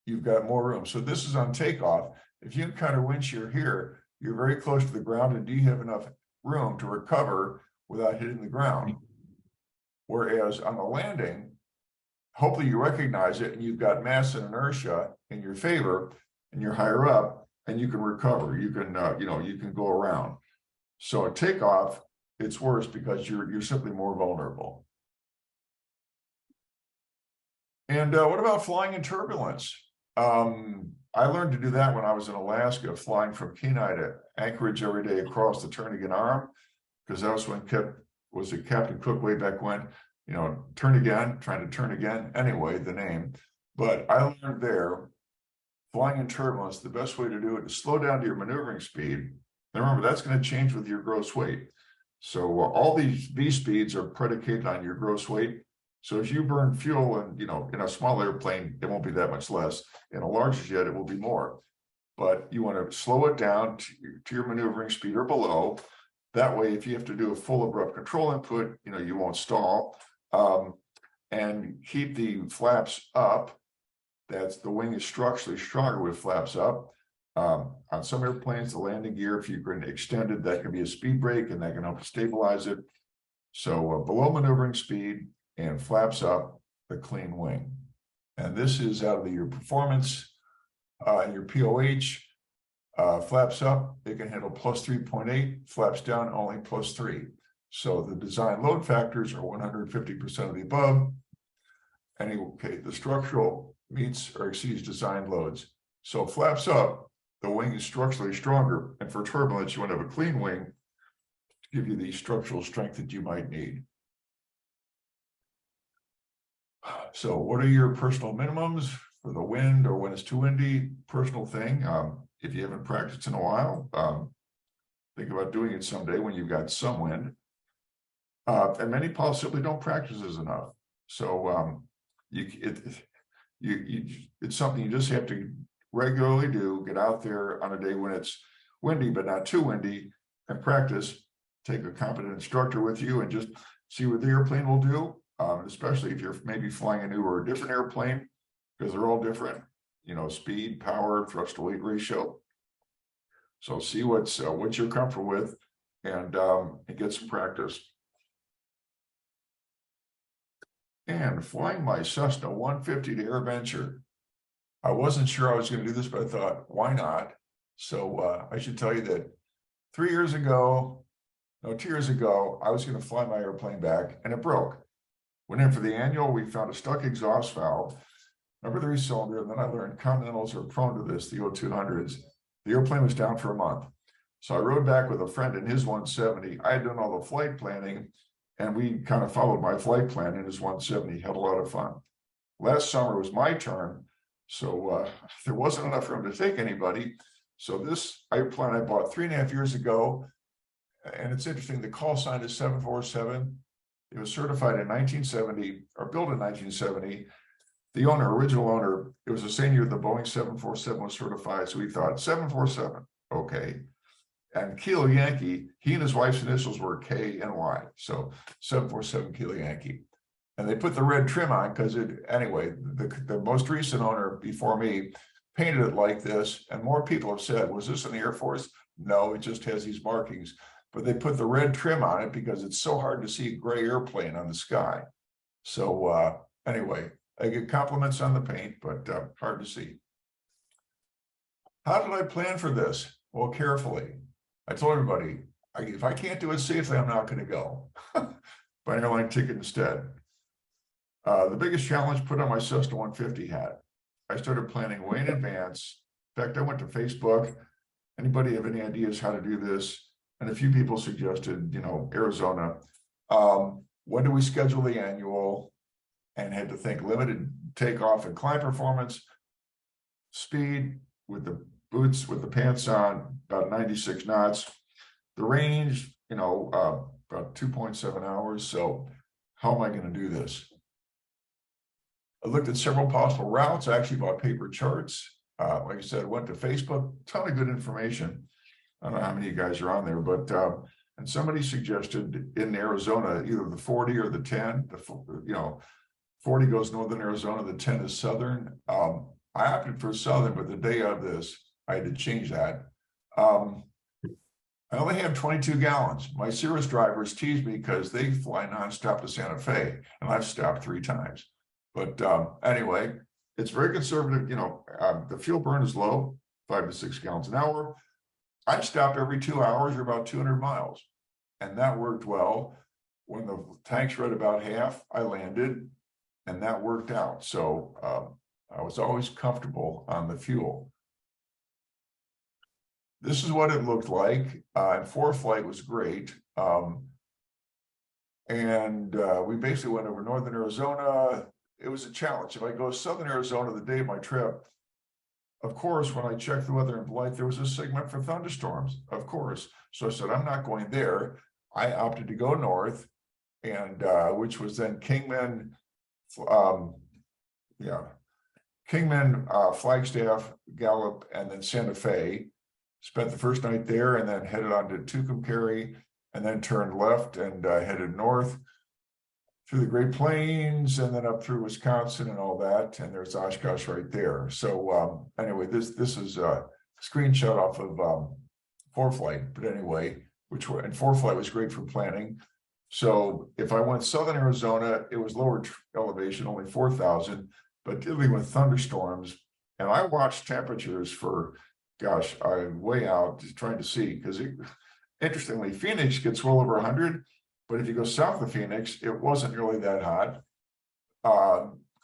you've got more room. So this is on takeoff. If you encounter wind shear here, you're very close to the ground, and do you have enough room to recover without hitting the ground? Whereas on the landing, hopefully you recognize it and you've got mass and inertia in your favor, and you're higher up and you can recover. You can, you can go around. So at takeoff, it's worse because you're simply more vulnerable. And what about flying in turbulence? I learned to do that when I was in Alaska, flying from Kenai to Anchorage every day across the Turnagain Arm, because that was when Captain Cook way back when, turn again, trying to turn again. Anyway, the name. But I learned there, flying in turbulence, the best way to do it is slow down to your maneuvering speed. And remember, that's going to change with your gross weight. So all these V speeds are predicated on your gross weight. So if you burn fuel and, in a small airplane, it won't be that much less. In a larger jet, it will be more. But you want to slow it down to your maneuvering speed or below. That way, if you have to do a full abrupt control input, you won't stall. And keep the flaps up. That's the wing is structurally stronger with flaps up. On some airplanes, the landing gear, if you can extend it, that can be a speed brake, and that can help stabilize it. So below maneuvering speed and flaps up, the clean wing. And this is out of your performance, your POH. Flaps up, it can handle plus 3.8, flaps down only plus 3. So the design load factors are 150% of the above. Okay, the structural meets or exceeds design loads. So flaps up, the wing is structurally stronger. And for turbulence, you want to have a clean wing to give you the structural strength that you might need. So what are your personal minimums for the wind, or when it's too windy? Personal thing. If you haven't practiced in a while, think about doing it someday when you've got some wind. And many pilots simply don't practice this enough. So it's something you just have to regularly do. Get out there on a day when it's windy, but not too windy, and practice. Take a competent instructor with you and just see what the airplane will do. Especially if you're maybe flying a new or a different airplane, because they're all different, speed, power, thrust to weight ratio. So see what you're comfortable with, and get some practice. And flying my Cessna 150 to Airventure. I wasn't sure I was going to do this, but I thought, why not? So I should tell you that 2 years ago, I was going to fly my airplane back, and it broke. Went in for the annual, we found a stuck exhaust valve, number 3 cylinder, and then I learned Continentals are prone to this, the O200s. The airplane was down for a month. So I rode back with a friend in his 170. I had done all the flight planning, and we kind of followed my flight plan in his 170, had a lot of fun. Last summer was my turn, so there wasn't enough room to take anybody. So this airplane I bought 3.5 years ago, and it's interesting, the call sign is 747. It was certified in 1970, or built in 1970. The original owner, it was the same year the Boeing 747 was certified. So we thought 747, okay. And Kilo Yankee, he and his wife's initials were K and Y. So 747 Kilo Yankee. And they put the red trim on because anyway, the most recent owner before me painted it like this. And more people have said, was this an Air Force? No, it just has these markings. But they put the red trim on it because it's so hard to see a gray airplane on the sky. So anyway, I get compliments on the paint, but hard to see. How did I plan for this? Well, carefully. I told everybody, if I can't do it safely, I'm not going to go. Buy an airline ticket instead. The biggest challenge, put on my Cessna 150 hat. I started planning way in advance. In fact, I went to Facebook. Anybody have any ideas how to do this? And a few people suggested, Arizona. When do we schedule the annual? And had to think limited takeoff and climb performance, speed with the boots, with the pants on, about 96 knots. The range, about 2.7 hours. So how am I going to do this? I looked at several possible routes. I actually bought paper charts. Like I said, went to Facebook, ton of good information. I don't know how many of you guys are on there, but and somebody suggested in Arizona, either the 40 or the 10, 40 goes northern Arizona, the 10 is southern. I opted for southern, but the day of this, I had to change that. I only have 22 gallons. My Cirrus drivers tease me because they fly nonstop to Santa Fe, and I've stopped 3 times. But anyway, it's very conservative. The fuel burn is low, 5 to 6 gallons an hour. I stop every 2 hours or about 200 miles. And that worked well. When the tanks were at about half, I landed, and that worked out. So I was always comfortable on the fuel. This is what it looked like. And ForeFlight was great. We basically went over northern Arizona. It was a challenge. If I go southern Arizona the day of my trip, of course, when I checked the weather in Blythe, there was a segment for thunderstorms, of course. So I said, I'm not going there. I opted to go north, and which was then Kingman, Flagstaff, Gallup, and then Santa Fe. Spent the first night there, and then headed on to Tucumcari, and then turned left and headed north through the Great Plains, and then up through Wisconsin and all that. And there's Oshkosh right there. So anyway, this is a screenshot off of ForeFlight. But anyway, and ForeFlight was great for planning. So if I went southern Arizona, it was lower elevation, only 4,000, but dealing with thunderstorms. And I watched temperatures for, gosh, I'm way out just trying to see, because interestingly, Phoenix gets well over 100. But if you go south of Phoenix, it wasn't really that hot.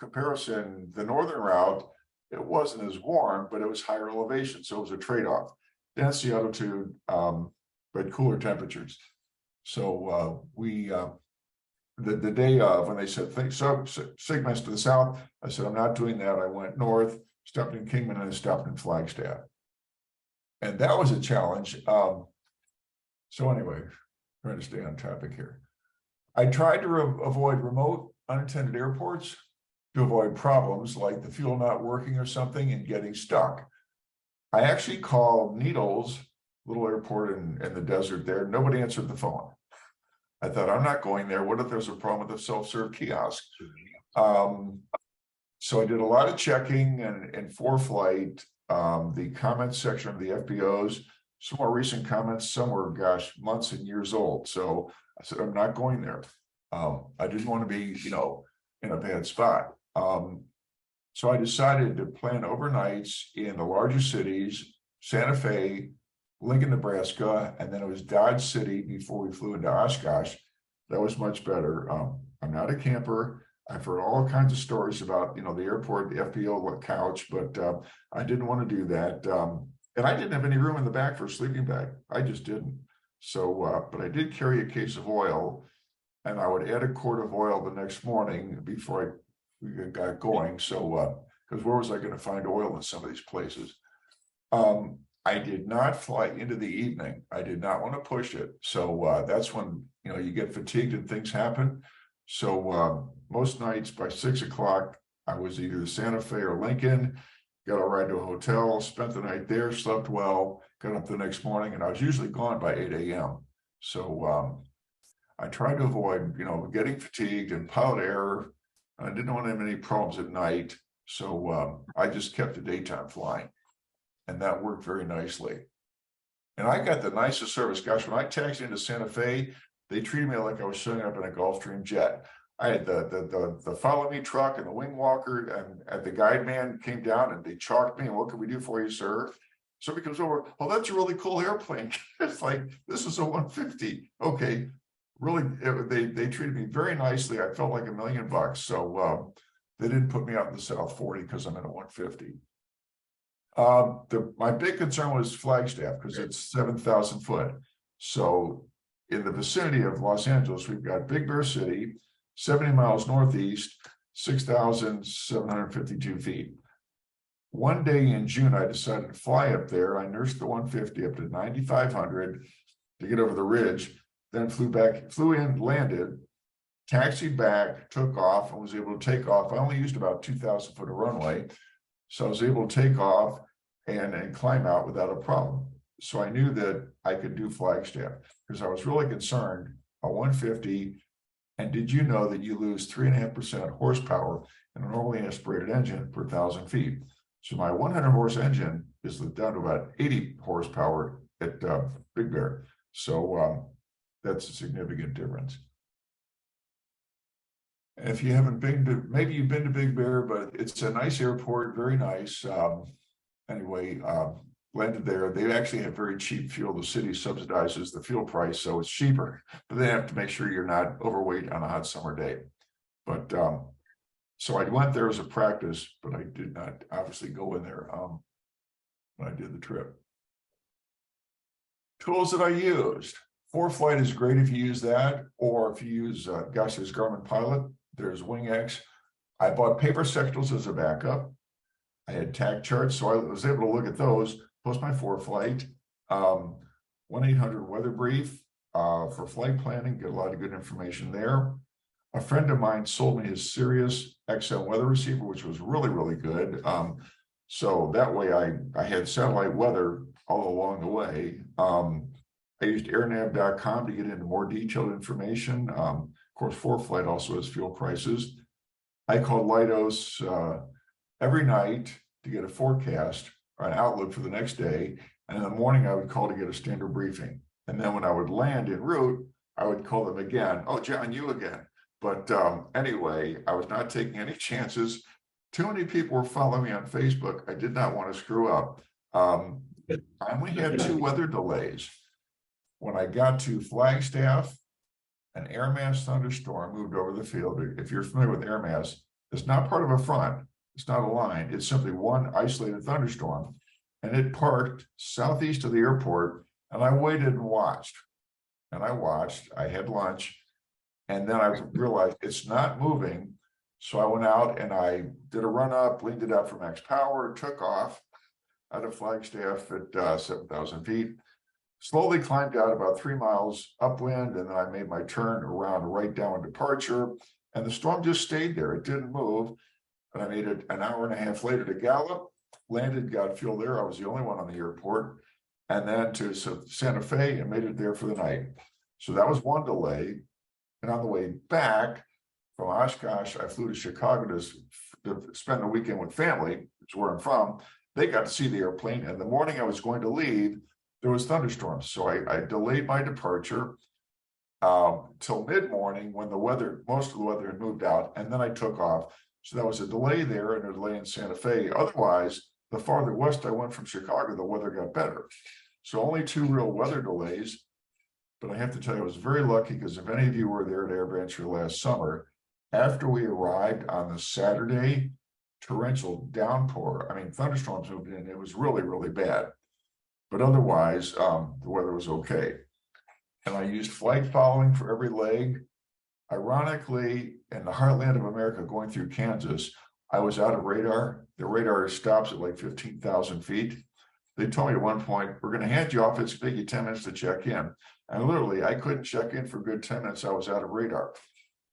Comparison, the northern route, it wasn't as warm, but it was higher elevation. So it was a trade-off. Density, altitude, but cooler temperatures. So the day of, when they said segments to the south, I said, I'm not doing that. I went north, stopped in Kingman, and I stopped in Flagstaff. And that was a challenge. So anyway, trying to stay on topic here. I tried to avoid remote unattended airports to avoid problems like the fuel not working or something and getting stuck. I actually called Needles, little airport in the desert there. Nobody answered the phone. I thought, I'm not going there. What if there's a problem with the self-serve kiosk? So I did a lot of checking, and in ForeFlight, the comments section of the FBOs, some more recent comments, some were, gosh, months and years old. So I said, I'm not going there. I didn't want to be, in a bad spot. So I decided to plan overnights in the larger cities, Santa Fe, Lincoln, Nebraska, and then it was Dodge City before we flew into Oshkosh. That was much better. I'm not a camper. I've heard all kinds of stories about, the airport, the FBO couch, but I didn't want to do that. And I didn't have any room in the back for a sleeping bag. I just didn't. So, but I did carry a case of oil, and I would add a quart of oil the next morning before we got going. So, because where was I going to find oil in some of these places? I did not fly into the evening. I did not want to push it. So that's when, you get fatigued and things happen. So most nights by 6 o'clock, I was either Santa Fe or Lincoln, got a ride to a hotel, spent the night there, slept well, got up the next morning, and I was usually gone by 8 a.m. So I tried to avoid, getting fatigued and pilot error. I didn't want to have any problems at night. So I just kept the daytime flying, and that worked very nicely. And I got the nicest service. Gosh, when I taxied into Santa Fe, they treated me like I was showing up in a Gulfstream jet. I had the follow me truck and the wing walker, and the guide man came down and they chalked me. And what can we do for you, sir? Somebody comes over. Oh, that's a really cool airplane. It's like, this is a 150. Okay, really, they treated me very nicely. I felt like $1 million. So they didn't put me out in the South 40 because I'm in a 150. My big concern was Flagstaff because it's 7,000 foot. So in the vicinity of Los Angeles, we've got Big Bear City, 70 miles northeast, 6,752 feet. One day in June, I decided to fly up there. I nursed the 150 up to 9,500 to get over the ridge, then flew in, landed, taxied back, took off, and was able to take off. I only used about 2,000 foot of runway. So I was able to take off and climb out without a problem. So I knew that I could do Flagstaff because I was really concerned a 150. And did you know that you lose 3.5% horsepower in a normally aspirated engine per 1,000 feet? So my 100 horse engine is down to about 80 horsepower at Big Bear. So that's a significant difference. And if you haven't been to, maybe you've been to Big Bear, but it's a nice airport, very nice. Anyway, landed there. They actually have very cheap fuel. The city subsidizes the fuel price, so it's cheaper, but they have to make sure you're not overweight on a hot summer day. But so I went there as a practice, but I did not obviously go in there when I did the trip. Tools that I used. ForeFlight is great if you use that, or if you use, there's Garmin Pilot, there's WingX. I bought paper sectionals as a backup. I had tack charts, so I was able to look at those, plus my ForeFlight. 1-800 Weather Brief for flight planning, get a lot of good information there. A friend of mine sold me his Sirius XM weather receiver, which was really, really good. So that way I had satellite weather all along the way. I used airnav.com to get into more detailed information. Of course, ForeFlight also has fuel prices. I called Leidos every night to get a forecast or an outlook for the next day. And in the morning, I would call to get a standard briefing. And then when I would land en route, I would call them again. Oh, John, you again. But anyway, I was not taking any chances. Too many people were following me on Facebook. I did not want to screw up. I only had 2 weather delays. When I got to Flagstaff, an air mass thunderstorm moved over the field. If you're familiar with air mass, it's not part of a front. It's not a line. It's simply one isolated thunderstorm. And it parked southeast of the airport. And I waited and watched. And I watched. I had lunch. And then I realized it's not moving. So I went out and I did a run up, leaned it out for max power, took off out of Flagstaff at 7,000 feet. Slowly climbed out about 3 miles upwind, and then I made my turn around right down departure, and the storm just stayed there. It didn't move, and I made it an hour and a half later to Gallup, landed, got fuel there. I was the only one on the airport, and then to Santa Fe and made it there for the night. So that was one delay. And on the way back from Oshkosh, I flew to Chicago to spend the weekend with family, which is where I'm from. They got to see the airplane, and the morning I was going to leave, there was thunderstorms. So I delayed my departure till mid-morning when most of the weather had moved out, and then I took off. So that was a delay there and a delay in Santa Fe. Otherwise, the farther west I went from Chicago, the weather got better. So only 2 real weather delays. But I have to tell you, I was very lucky because if any of you were there at Airventure last summer, after we arrived on the Saturday, torrential downpour, thunderstorms moved in. It was really, really bad. But otherwise, the weather was okay. And I used flight following for every leg. Ironically, in the heartland of America, going through Kansas, I was out of radar. The radar stops at like 15,000 feet. They told me at one point, we're going to hand you off. It's going to take you 10 minutes to check in. And literally, I couldn't check in for a good 10 minutes. I was out of radar.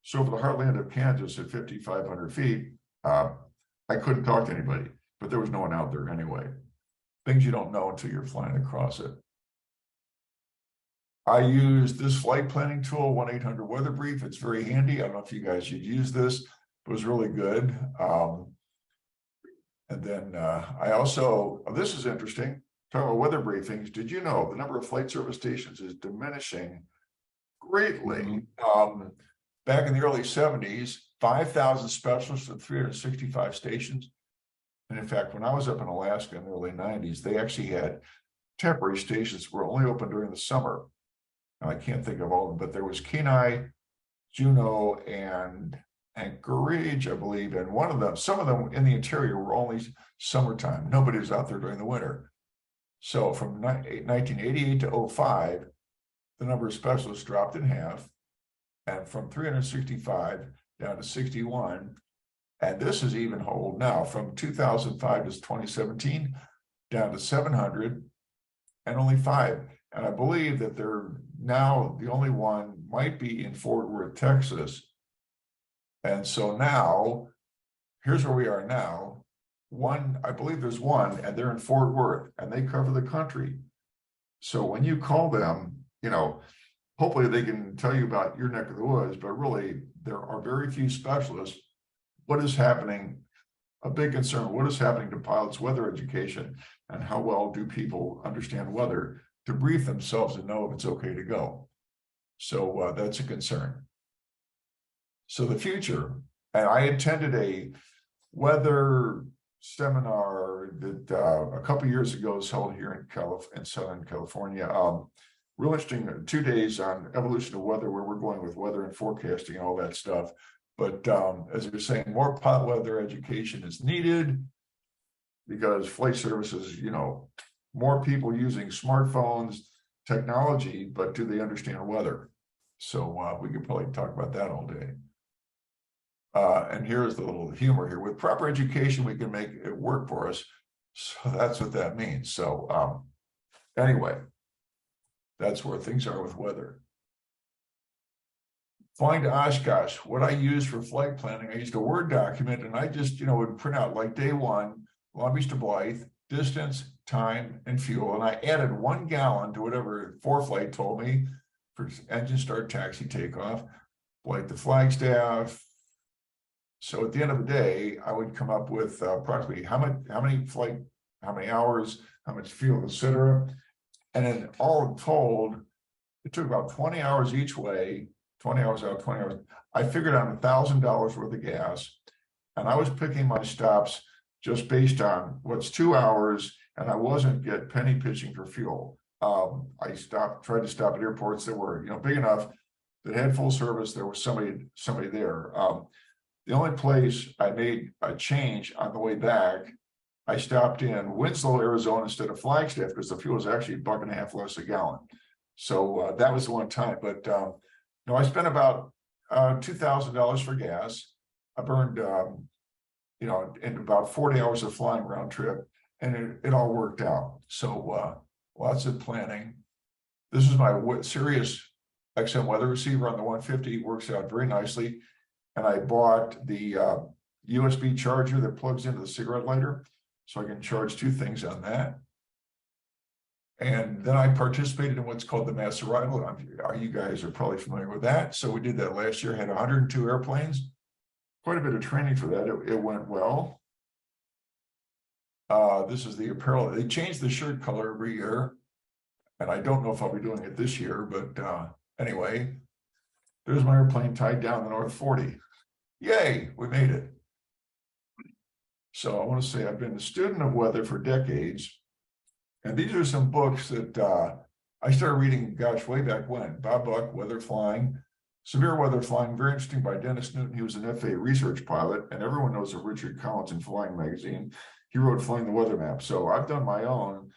So for the heartland of Kansas at 5,500 feet, I couldn't talk to anybody, but there was no one out there anyway. Things you don't know until you're flying across it. I use this flight planning tool, 1-800 Weather Brief. It's very handy. I don't know if you guys should use this, but it was really good. And then I also, this is interesting, talking about weather briefings. Did you know the number of flight service stations is diminishing greatly? Back in the early 70s, 5,000 specialists and 365 stations. And in fact, when I was up in Alaska in the early 90s, they actually had temporary stations were only open during the summer. And I can't think of all of them, but there was Kenai, Juneau, and Anchorage, I believe, and one of them, some of them in the interior were only summertime. Nobody was out there during the winter. So from 1988 to 05, the number of specialists dropped in half, and from 365 down to 61. And this is even hold now from 2005 to 2017 down to 700 and only 5. And I believe that they're now the only one might be in Fort Worth, Texas. And so now, here's where we are now. One, I believe there's one, and they're in Fort Worth, and they cover the country. So when you call them, you know, hopefully they can tell you about your neck of the woods, but really there are very few specialists. What is happening? A big concern, what is happening to pilots' weather education, and how well do people understand weather to brief themselves and know if it's okay to go? So that's a concern. So the future, and I attended a weather seminar that a couple years ago was held here in Southern California. Real interesting, 2 days on evolution of weather, where we're going with weather and forecasting and all that stuff. But as you're saying, more pilot weather education is needed because flight services, you know, more people using smartphones, technology, but do they understand weather? So we could probably talk about that all day. And here's the little humor here. With proper education, we can make it work for us. So that's what that means. So anyway, that's where things are with weather. Flying to Oshkosh, what I use for flight planning, I used a Word document, and I just, you know, would print out like day 1, Long Beach to Blythe, distance, time, and fuel. And I added 1 gallon to whatever ForeFlight told me for engine start, taxi, takeoff, Blythe to Flagstaff. So at the end of the day, I would come up with approximately how many flight, how many hours, how much fuel, etc. And then all told, it took about 20 hours each way, 20 hours out, 20 hours. I figured out $1,000 worth of gas, and I was picking my stops just based on what's 2 hours, and I wasn't get penny pitching for fuel. I tried to stop at airports that were, you know, big enough that had full service. There was somebody there. The only place I made a change on the way back, I stopped in Winslow, Arizona instead of Flagstaff because the fuel was actually $1.50 less a gallon. So that was the one time. But no, I spent about $2,000 for gas. I burned, you know, in about 40 hours of flying round trip, and it all worked out. So lots of planning. This is my Sirius XM weather receiver on the 150. It works out very nicely. And I bought the USB charger that plugs into the cigarette lighter, so I can charge 2 things on that. And then I participated in what's called the mass arrival. You guys are probably familiar with that. So we did that last year, had 102 airplanes, quite a bit of training for that. It went well. This is the apparel. They change the shirt color every year, and I don't know if I'll be doing it this year, but anyway, there's my airplane tied down the North 40. Yay, we made it. So I want to say I've been a student of weather for decades. And these are some books that I started reading, gosh, way back when. Bob Buck, Weather Flying, Severe Weather Flying, very interesting, by Dennis Newton. He was an FAA research pilot, and everyone knows of Richard Collins in Flying Magazine. He wrote Flying the Weather Map. So I've done my own,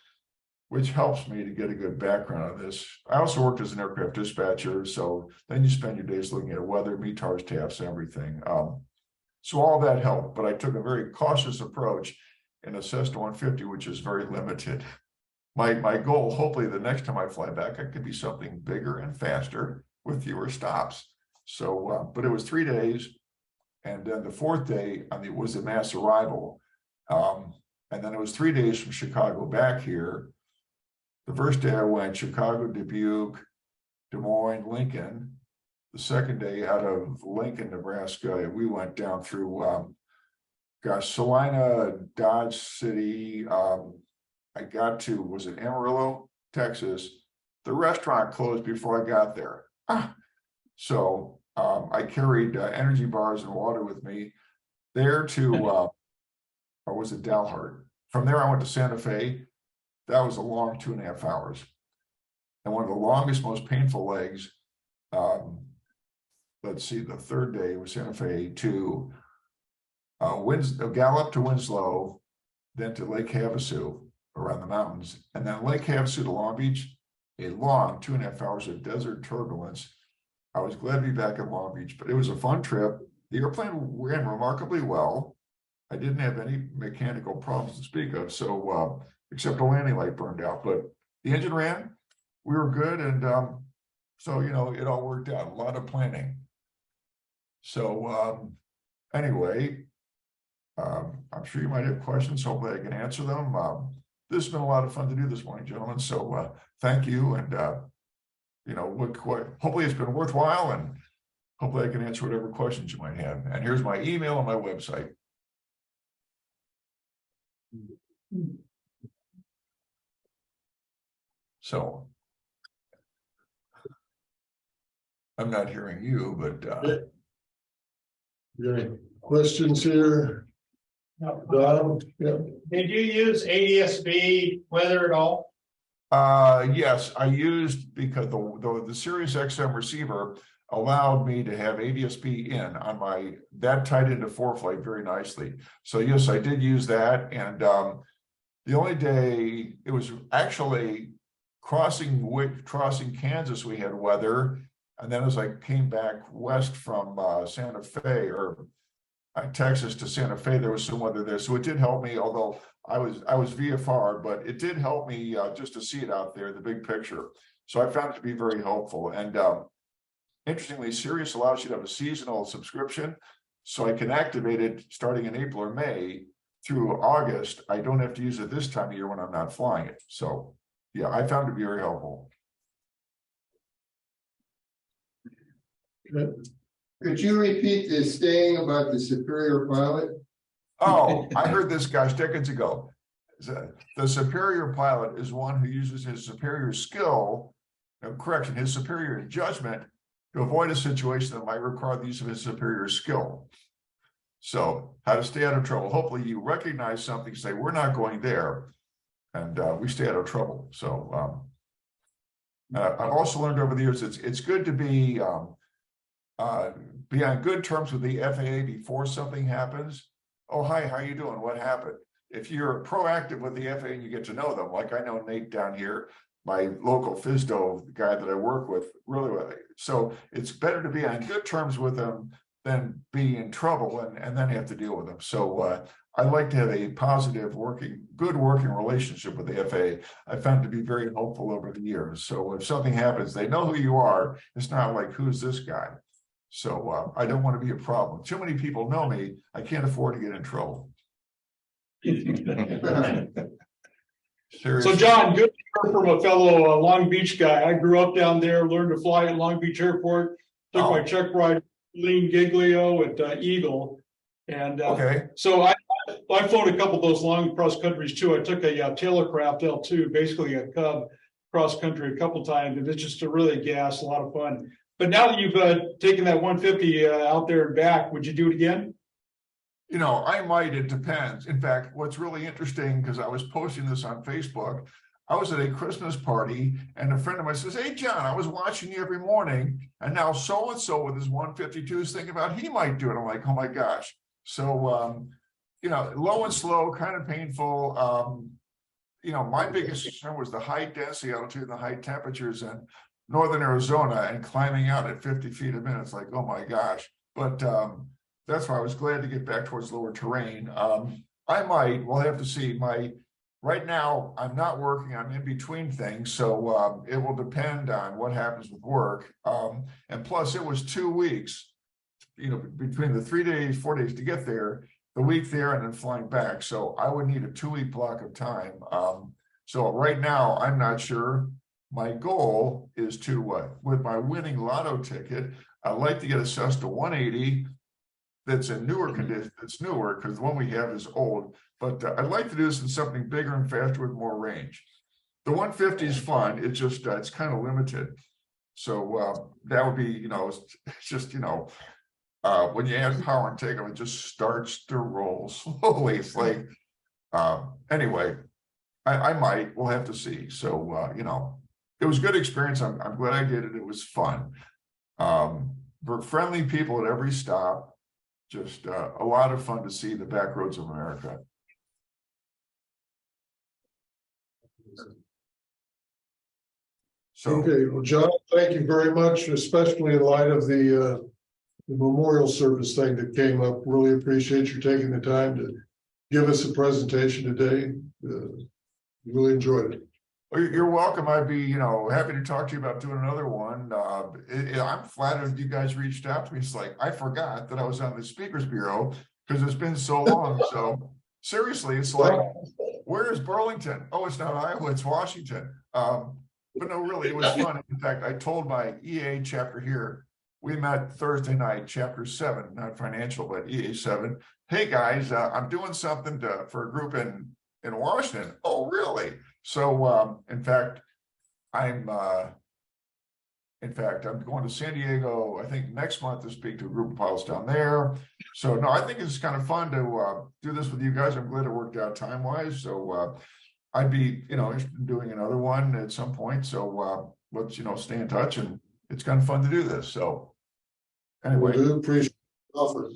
which helps me to get a good background on this. I also worked as an aircraft dispatcher, so then you spend your days looking at weather, METARs, TAFs, everything. So all that helped, but I took a very cautious approach in a Cessna 150, which is very limited. My goal, hopefully the next time I fly back, it could be something bigger and faster with fewer stops. So, but it was 3 days, and then the 4th day was a mass arrival. And then it was 3 days from Chicago back here. The first day I went Chicago, Dubuque, Des Moines, Lincoln. The second day out of Lincoln, Nebraska, we went down through, Salina, Dodge City. I got to, was it Amarillo, Texas? The restaurant closed before I got there. So I carried energy bars and water with me there to, or was it Dalhart? From there, I went to Santa Fe. That was a long 2.5 hours. And one of the longest, most painful legs, let's see, the third day was Santa Fe to Gallup to Winslow, then to Lake Havasu around the mountains, and then Lake Havasu to Long Beach, a long 2.5 hours of desert turbulence. I was glad to be back in Long Beach, but it was a fun trip. The airplane ran remarkably well. I didn't have any mechanical problems to speak of, so except a landing light burned out, but the engine ran, we were good, and so, you know, it all worked out, a lot of planning. So anyway, I'm sure you might have questions. Hopefully I can answer them. This has been a lot of fun to do this morning, gentlemen. So thank you. And, you know, hopefully it's been worthwhile, and hopefully I can answer whatever questions you might have. And here's my email and my website. So I'm not hearing you, but you got any questions here? No. Don? Yeah. Did you use ADS-B weather at all? Yes, I used, because the Sirius XM receiver allowed me to have ADS-B in on my, that tied into ForeFlight very nicely. So yes, I did use that. And the only day it was actually crossing Kansas, we had weather. And then as I came back west from Santa Fe, or Texas to Santa Fe, there was some weather there. So it did help me, although I was VFR, but it did help me just to see it out there, the big picture. So I found it to be very helpful. And interestingly, Sirius allows you to have a seasonal subscription. So I can activate it starting in April or May through August. I don't have to use it this time of year when I'm not flying it. So yeah, I found it to be very helpful. Could you repeat this saying about the superior pilot? Oh, I heard this, gosh, decades ago. The superior pilot is one who uses his superior skill, his superior judgment to avoid a situation that might require the use of his superior skill. So how to stay out of trouble. Hopefully you recognize something, say, we're not going there, and we stay out of trouble. So I've also learned over the years, it's good to be on good terms with the FAA before something happens. Oh, hi, how you doing? What happened? If you're proactive with the FAA and you get to know them, like I know Nate down here, my local FSDO, the guy that I work with, really well. So it's better to be on good terms with them than be in trouble and then have to deal with them. So I like to have a positive good working relationship with the FAA. I found it to be very helpful over the years. So if something happens, they know who you are. It's not like, who's this guy? So I don't want to be a problem. Too many people know me. I can't afford to get in trouble. So John, good to hear from a fellow Long Beach guy. I grew up down there, learned to fly at Long Beach Airport, took my check ride, Lean Giglio at Eagle. And okay. So I flown a couple of those long cross countries too. I took a Tailorcraft L2, basically a Cub cross country a couple times, and it's just a really gas, a lot of fun. But now that you've taken that 150 out there and back, would you do it again? You know, I might, it depends. In fact, what's really interesting, because I was posting this on Facebook, I was at a Christmas party and a friend of mine says, hey, John, I was watching you every morning. And now so-and-so with his 152 is thinking about he might do it. I'm like, oh my gosh. So, you know, low and slow, kind of painful. You know, my biggest concern was the high density altitude and the high temperatures in northern Arizona and climbing out at 50 feet a minute. It's like, oh my gosh. But that's why I was glad to get back towards lower terrain. We'll have to see. Right now, I'm not working, I'm in between things. So it will depend on what happens with work. And plus it was 2 weeks, you know, between the 3 days, 4 days to get there, the week there and then flying back. So I would need a 2 week block of time. So right now I'm not sure. my goal is to, with my winning lotto ticket, I'd like to get a Cessna 180 that's in newer condition, that's newer, because the one we have is old. But I'd like to do this in something bigger and faster with more range. The 150 is fun. It's just, it's kind of limited. So that would be, you know, it's just, you know, when you add power and takeoff, it just starts to roll slowly. It's like, anyway, I might, we'll have to see. So, you know, it was a good experience. I'm glad I did it. It was fun. For friendly people at every stop, just a lot of fun to see the back roads of America. So, Okay, well, John, thank you very much, especially in light of the memorial service thing that came up. Really appreciate you taking the time to give us a presentation today. Really enjoyed it. well, you're welcome. I'd be, you know, happy to talk to you about doing another one. I'm flattered you guys reached out to me. It's like, I forgot that I was on the Speakers Bureau because it's been so long. So seriously, it's like, where is Burlington? Oh, it's not Iowa, it's Washington. But no, really, it was fun. In fact, I told my EAA chapter here, we met Thursday night, chapter 7, not financial, but EAA 7. Hey guys, I'm doing something for a group in Washington. Oh, really? So, in fact, I'm going to San Diego, I think next month to speak to a group of pilots down there. So no, I think it's kind of fun to do this with you guys. I'm glad it worked out time-wise. So I'd be, you know, interested in doing another one at some point. So let's, you know, stay in touch, and it's kind of fun to do this. So anyway, We do appreciate the offer.